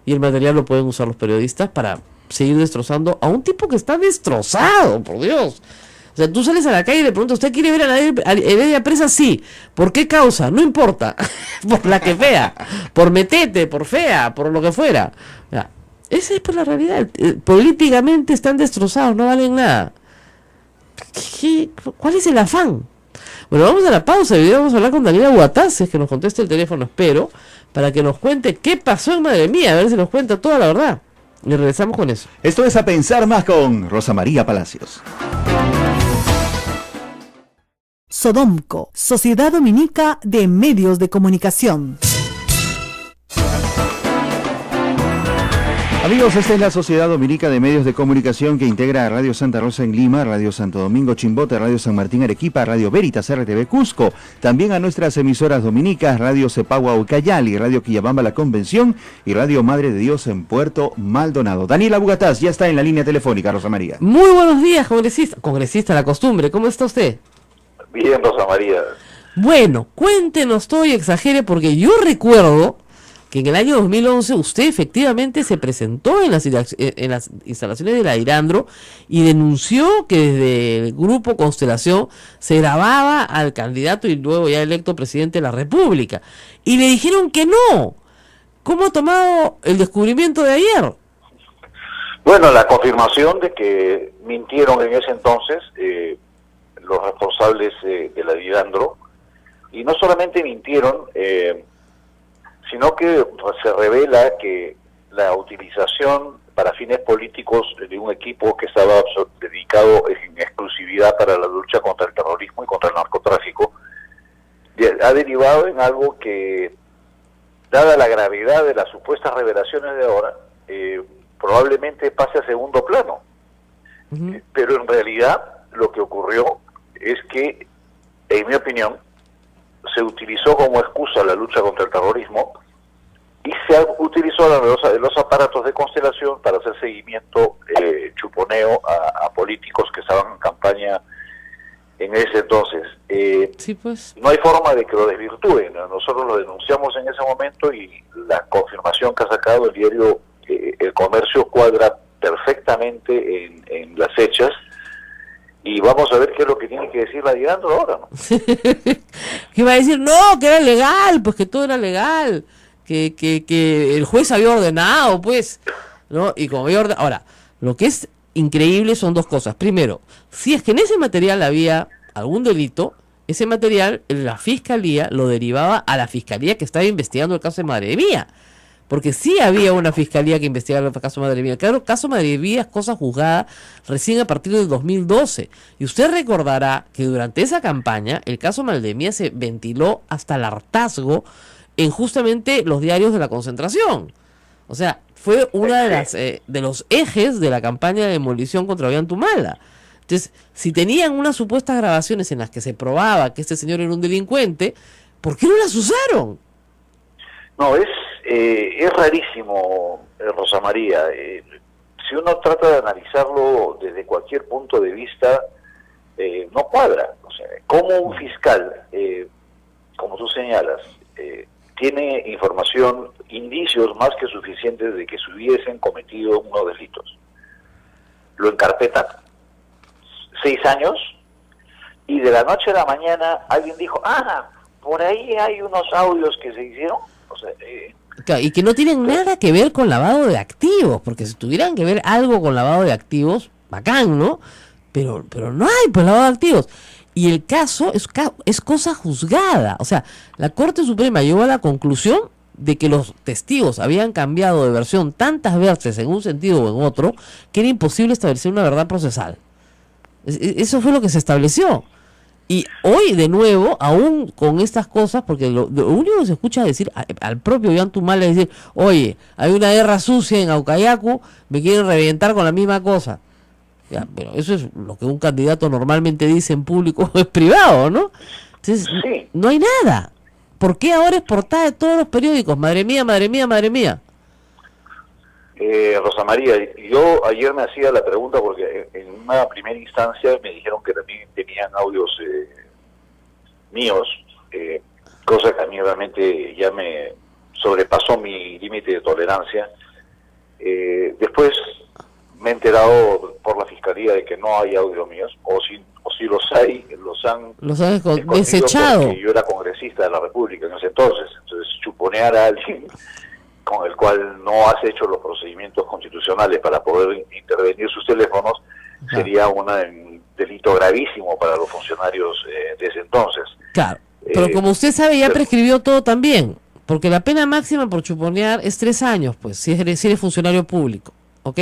Y el material lo pueden usar los periodistas para seguir destrozando a un tipo que está destrozado, por Dios. O sea, tú sales a la calle y le preguntas, ¿usted quiere ver a Heredia presa? Sí. ¿Por qué causa? No importa. Por la que fea. Por metete, por fea, por lo que fuera. Ya. Esa es pues la realidad. Políticamente están destrozados, no valen nada. ¿Cuál es el afán? Bueno, vamos a la pausa y vamos a hablar con Daniela Huataces, que nos conteste el teléfono, espero, para que nos cuente qué pasó en Madre Mía, a ver si nos cuenta toda la verdad. Y regresamos con eso. Esto es A Pensar Más con Rosa María Palacios. Sodomco, Sociedad Dominica de Medios de Comunicación. Amigos, esta es la Sociedad Dominica de Medios de Comunicación que integra a Radio Santa Rosa en Lima, Radio Santo Domingo Chimbote, Radio San Martín Arequipa, Radio Veritas RTV Cusco, también a nuestras emisoras dominicas, Radio Cepagua Ucayali, Radio Quillabamba La Convención y Radio Madre de Dios en Puerto Maldonado. Daniela Bugatás ya está en la línea telefónica, Rosa María. Muy buenos días, congresista la costumbre, ¿cómo está usted? Bien, Rosa María. Bueno, cuéntenos todo y exagere, porque yo recuerdo que en el año 2011 usted efectivamente se presentó en las instalaciones de la Irandro y denunció que desde el Grupo Constelación se grababa al candidato y luego ya electo presidente de la República. Y le dijeron que no. ¿Cómo ha tomado el descubrimiento de ayer? Bueno, la confirmación de que mintieron en ese entonces los responsables de la Irandro, y no solamente mintieron, sino que se revela que la utilización para fines políticos de un equipo que estaba dedicado en exclusividad para la lucha contra el terrorismo y contra el narcotráfico ha derivado en algo que, dada la gravedad de las supuestas revelaciones de ahora, probablemente pase a segundo plano. Pero en realidad lo que ocurrió es que, en mi opinión, se utilizó como excusa la lucha contra el terrorismo y se utilizó los aparatos de Constelación para hacer seguimiento, chuponeo a políticos que estaban en campaña en ese entonces. Sí, pues. No hay forma de que lo desvirtúen, ¿no? Nosotros lo denunciamos en ese momento y la confirmación que ha sacado el diario El Comercio cuadra perfectamente en las fechas. Y vamos a ver qué es lo que tiene que decir la Dirandro ahora, ¿no? Que va a decir, no, que era legal, pues que todo era legal, que el juez había ordenado, pues, ¿no? Y como había ordenado... Ahora, lo que es increíble son dos cosas. Primero, si es que en ese material había algún delito, ese material, la fiscalía lo derivaba a la fiscalía que estaba investigando el caso de Madre Mía. Porque sí había una fiscalía que investigaba el caso Madre Mía. Claro, el caso Madre Mía es cosa juzgada recién a partir del 2012. Y usted recordará que durante esa campaña el caso Madre Mía se ventiló hasta el hartazgo en justamente los diarios de la Concentración. O sea, fue una de los ejes de la campaña de demolición contra Ollantumala. Entonces, si tenían unas supuestas grabaciones en las que se probaba que este señor era un delincuente, ¿por qué no las usaron? No, es rarísimo, Rosa María. Si uno trata de analizarlo desde cualquier punto de vista, no cuadra. O sea, ¿cómo un fiscal, como tú señalas, tiene información, indicios más que suficientes de que se hubiesen cometido unos delitos? Lo encarpetan 6 años y de la noche a la mañana alguien dijo, por ahí hay unos audios que se hicieron. O sea, claro, y que no tienen nada que ver con lavado de activos, porque si tuvieran que ver algo con lavado de activos, bacán, ¿no? Pero no hay, pues, lavado de activos. Y el caso es cosa juzgada. O sea, la Corte Suprema llegó a la conclusión de que los testigos habían cambiado de versión tantas veces en un sentido o en otro, que era imposible establecer una verdad procesal. Eso fue lo que se estableció. Y hoy, de nuevo, aún con estas cosas, porque lo único que se escucha decir al propio Ollantumala es decir, oye, hay una guerra sucia en Aucayacu, me quieren reventar con la misma cosa. Ya, pero eso es lo que un candidato normalmente dice en público o en privado, ¿no? Entonces, sí. No hay nada. ¿Por qué ahora es portada de todos los periódicos? Madre mía, madre mía, madre mía. Rosa María, yo ayer me hacía la pregunta porque en una primera instancia me dijeron que también tenían audios míos, cosa que a mí realmente ya me sobrepasó mi límite de tolerancia. Después me he enterado por la fiscalía de que no hay audios míos, o si los hay, los han desechado. Porque yo era congresista de la República en ese entonces chuponear a alguien con el cual no has hecho los procedimientos constitucionales para poder intervenir sus teléfonos, sería un delito gravísimo para los funcionarios de ese entonces. Claro, pero como usted sabe, ya prescribió todo también, porque la pena máxima por chuponear es 3 años, pues, si eres funcionario público, ¿ok?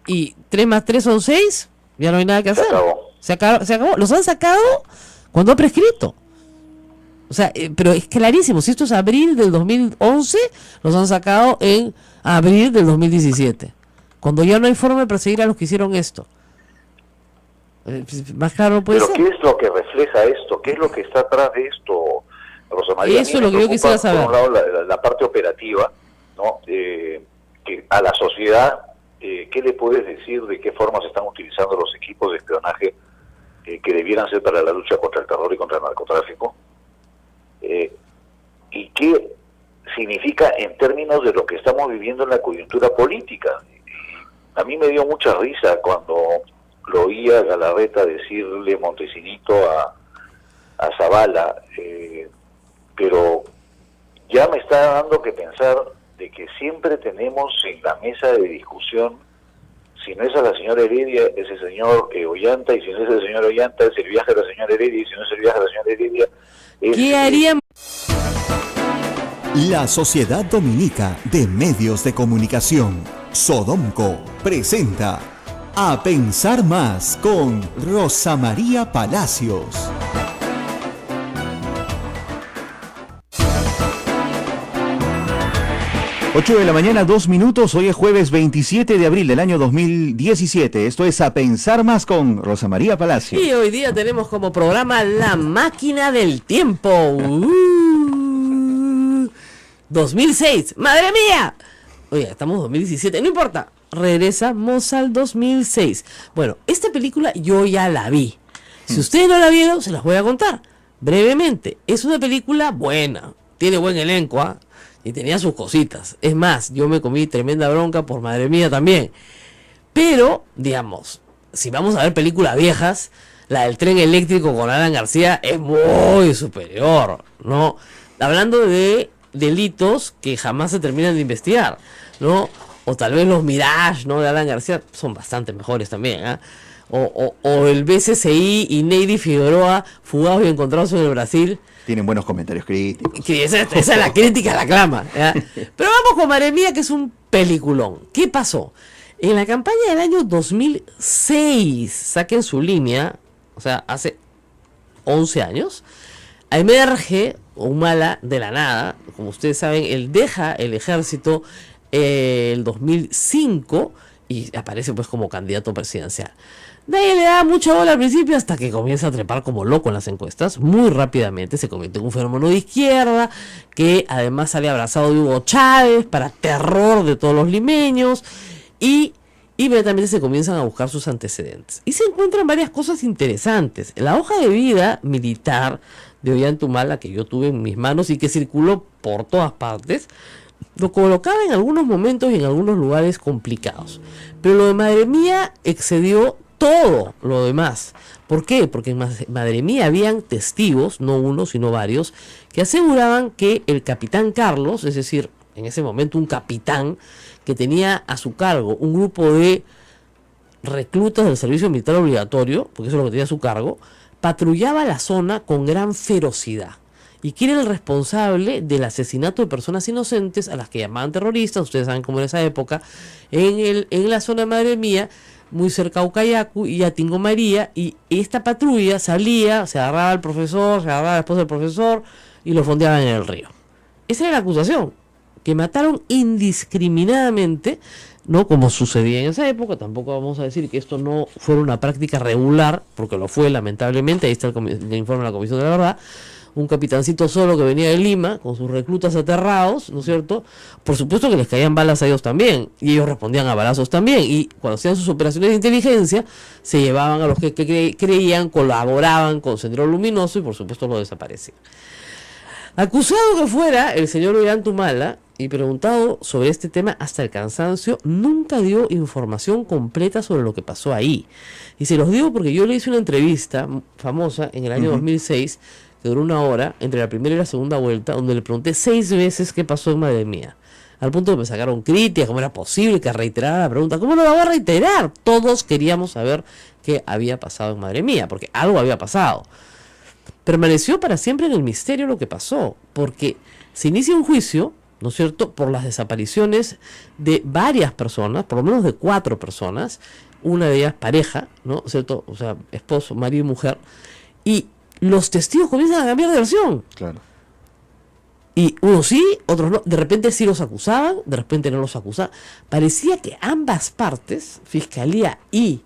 Y 3 más 3 son 6, ya no hay nada que hacer. Se acabó. Los han sacado cuando ha prescrito. O sea, pero es clarísimo, si esto es abril del 2011, los han sacado en abril del 2017. cuando ya no hay forma de perseguir a los que hicieron esto. Más claro puede Pero ser. ¿qué es lo que refleja esto? ¿Qué es lo que está atrás de esto, Rosa María? Eso es lo que yo quisiera saber. Por un lado, la parte operativa, ¿no? Que a la sociedad, ¿qué le puedes decir de qué forma se están utilizando los equipos de espionaje que debieran ser para la lucha contra el terror y contra el narcotráfico? ¿Y qué significa en términos de lo que estamos viviendo en la coyuntura política? A mí me dio mucha risa cuando lo oía a Galarreta decirle Montesinito a Zavala, pero ya me está dando que pensar de que siempre tenemos en la mesa de discusión, si no es a la señora Heredia, es el señor Ollanta, y si no es el señor Ollanta, es el viaje de la señora Heredia, y si no es el viaje de la señora Heredia, es... ¿Qué harían? La Sociedad Dominica de Medios de Comunicación, Sodomco, presenta A Pensar Más con Rosa María Palacios. Ocho de la mañana, 2 minutos. Hoy es jueves 27 de abril del año 2017. Esto es A Pensar Más con Rosa María Palacio. Y hoy día tenemos como programa La Máquina del Tiempo. 2006. ¡Madre mía! Oye, estamos en 2017. No importa. Regresamos al 2006. Bueno, esta película yo ya la vi. Si ustedes no la vieron, se las voy a contar brevemente. Es una película buena. Tiene buen elenco, ¿ah? Y tenía sus cositas. Es más, yo me comí tremenda bronca por Madre Mía también. Pero, digamos, si vamos a ver películas viejas, la del tren eléctrico con Alan García es muy superior, ¿no? Hablando de delitos que jamás se terminan de investigar, ¿no? O tal vez los Mirage, ¿no? De Alan García son bastante mejores también, ¿eh? O el BCCI y Neidy Figueroa, fugados y encontrados en el Brasil. Tienen buenos comentarios críticos. Que esa es la crítica, la clama, ¿ya? Pero vamos con Madre Mía, que es un peliculón. ¿Qué pasó? En la campaña del año 2006, saquen su línea, o sea, hace 11 años, emerge Humala de la nada. Como ustedes saben, él deja el ejército el 2005 y aparece pues como candidato presidencial. Nadie le da mucha bola al principio hasta que comienza a trepar como loco en las encuestas. Muy rápidamente se convierte en un fenómeno de izquierda, que además sale abrazado de Hugo Chávez para terror de todos los limeños, y inmediatamente se comienzan a buscar sus antecedentes. Y se encuentran varias cosas interesantes. La hoja de vida militar de Ollanta Humala, que yo tuve en mis manos y que circuló por todas partes, lo colocaba en algunos momentos y en algunos lugares complicados. Pero lo de Madre Mía excedió todo lo demás. ¿Por qué? Porque en Madre Mía habían testigos, no uno, sino varios, que aseguraban que el capitán Carlos, es decir, en ese momento un capitán que tenía a su cargo un grupo de reclutas del servicio militar obligatorio, porque eso es lo que tenía a su cargo, patrullaba la zona con gran ferocidad. Y que era el responsable del asesinato de personas inocentes a las que llamaban terroristas. Ustedes saben cómo en esa época, en la zona de Madre Mía, muy cerca a Ucayacu y a Tingo María, y esta patrulla salía, se agarraba al profesor, se agarraba a la esposa del profesor y lo fondeaban en el río. Esa era la acusación, que mataron indiscriminadamente, no como sucedía en esa época. Tampoco vamos a decir que esto no fuera una práctica regular, porque lo fue lamentablemente. Ahí está el informe de la Comisión de la Verdad. Un capitancito solo que venía de Lima, con sus reclutas aterrados, ¿no es cierto? Por supuesto que les caían balas a ellos también, y ellos respondían a balazos también, y cuando hacían sus operaciones de inteligencia, se llevaban a los que creían, colaboraban con Sendero Luminoso, y por supuesto lo desaparecían. Acusado que fuera el señor Ollanta Humala, y preguntado sobre este tema hasta el cansancio, nunca dio información completa sobre lo que pasó ahí. Y se los digo porque yo le hice una entrevista famosa en el año 2006, que duró 1 hora, entre la primera y la segunda vuelta, donde le pregunté 6 veces qué pasó en Madre Mía. Al punto de que me sacaron críticas, cómo era posible que reiterara la pregunta. ¿Cómo no la va a reiterar? Todos queríamos saber qué había pasado en Madre Mía, porque algo había pasado. Permaneció para siempre en el misterio lo que pasó, porque se inicia un juicio, ¿no es cierto?, por las desapariciones de varias personas, por lo menos de 4 personas, una de ellas pareja, ¿no es cierto?, o sea, esposo, marido y mujer, y los testigos comienzan a cambiar de versión. Claro. Y unos sí, otros no. De repente sí los acusaban, de repente no los acusaban. Parecía que ambas partes, Fiscalía y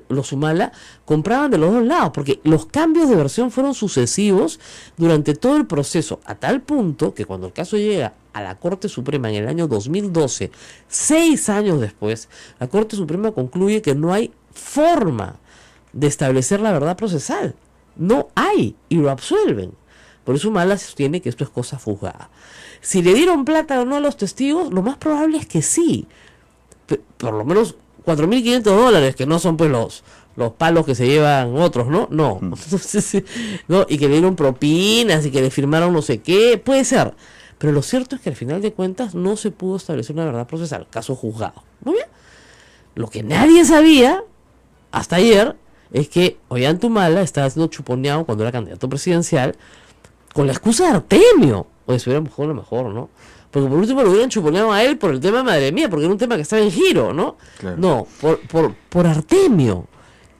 los Humala, compraban de los dos lados, porque los cambios de versión fueron sucesivos durante todo el proceso, a tal punto que cuando el caso llega a la Corte Suprema en el año 2012, 6 años después, la Corte Suprema concluye que no hay forma de establecer la verdad procesal. No hay, y lo absuelven. Por eso Humala sostiene que esto es cosa juzgada. Si le dieron plata o no a los testigos, lo más probable es que sí. Por lo menos $4.500, que no son pues los palos que se llevan otros, ¿no? No. Entonces, no, y que le dieron propinas y que le firmaron no sé qué, puede ser. Pero lo cierto es que al final de cuentas no se pudo establecer una verdad procesal, caso juzgado. Muy bien. Lo que nadie sabía hasta ayer es que Ollanta Humala estaba siendo chuponeado cuando era candidato presidencial con la excusa de Artemio. Oye, se hubiera mejor, lo mejor, ¿no? Porque por último lo hubieran chuponeado a él por el tema Madre Mía, porque era un tema que estaba en giro, ¿no? Claro. No, por Artemio.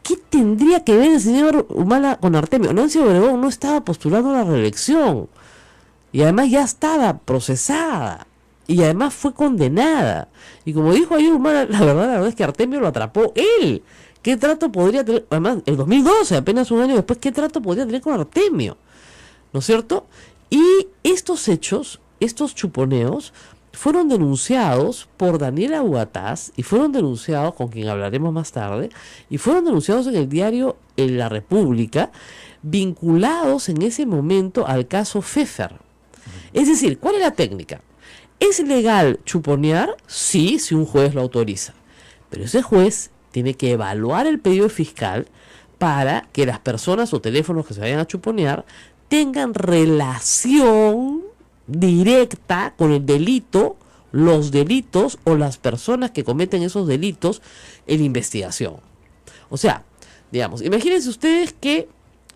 ¿Qué tendría que ver el señor Humala con Artemio? Nancy Obregón no estaba postulando a la reelección. Y además ya estaba procesada. Y además fue condenada. Y como dijo ayer Humala, la verdad es que Artemio lo atrapó él. ¿Qué trato podría tener? Además, el 2012, apenas un año después, ¿qué trato podría tener con Artemio? ¿No es cierto? Y estos hechos, estos chuponeos, fueron denunciados por Daniela Huataz y fueron denunciados, con quien hablaremos más tarde, y fueron denunciados en el diario La República, vinculados en ese momento al caso Pfeffer. Es decir, ¿cuál es la técnica? ¿Es legal chuponear? Sí, si un juez lo autoriza. Pero ese juez tiene que evaluar el pedido fiscal para que las personas o teléfonos que se vayan a chuponear tengan relación directa con el delito, los delitos o las personas que cometen esos delitos en investigación. O sea, digamos, imagínense ustedes que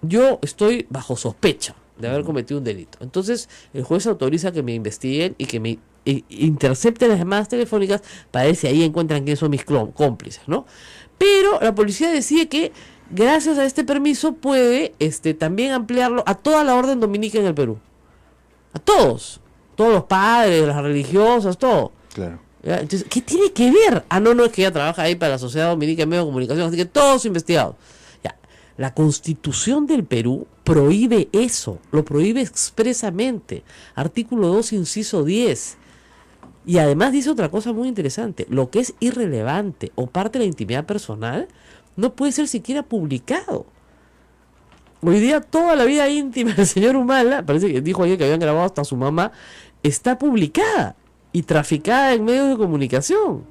yo estoy bajo sospecha de haber cometido un delito. Entonces, el juez autoriza que me investiguen y que me intercepten las llamadas telefónicas para ver si ahí encuentran quiénes son mis cómplices, ¿no? Pero la policía decide que gracias a este permiso puede también ampliarlo a toda la orden dominica en el Perú. A todos los padres, las religiosas, todo. Claro. ¿Ya? Entonces, ¿qué tiene que ver? No, es que ella trabaja ahí para la Sociedad Dominica en Medios de Comunicación, así que todos investigados. Ya. La Constitución del Perú prohíbe eso, lo prohíbe expresamente. Artículo 2, inciso 10. Y además dice otra cosa muy interesante: lo que es irrelevante o parte de la intimidad personal no puede ser siquiera publicado. Hoy día toda la vida íntima del señor Humala, parece que dijo ayer que habían grabado hasta su mamá, está publicada y traficada en medios de comunicación.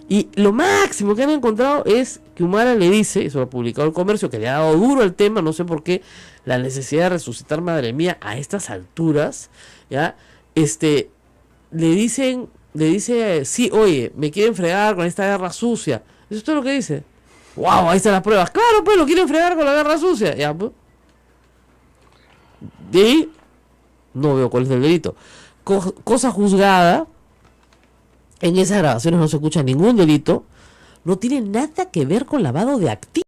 Y lo máximo que han encontrado es que Humala le dice, eso lo ha publicado El Comercio, que le ha dado duro el tema, no sé por qué, la necesidad de resucitar Madre Mía a estas alturas, ¿ya? Le dice, sí, oye, me quieren fregar con esta guerra sucia. ¿Eso es todo lo que dice? ¡Wow! Ahí están las pruebas. Claro, pues lo quieren fregar con la guerra sucia. Ya, pues. De ahí, no veo cuál es el delito. Cosa juzgada, en esas grabaciones no se escucha ningún delito, no tiene nada que ver con lavado de activos.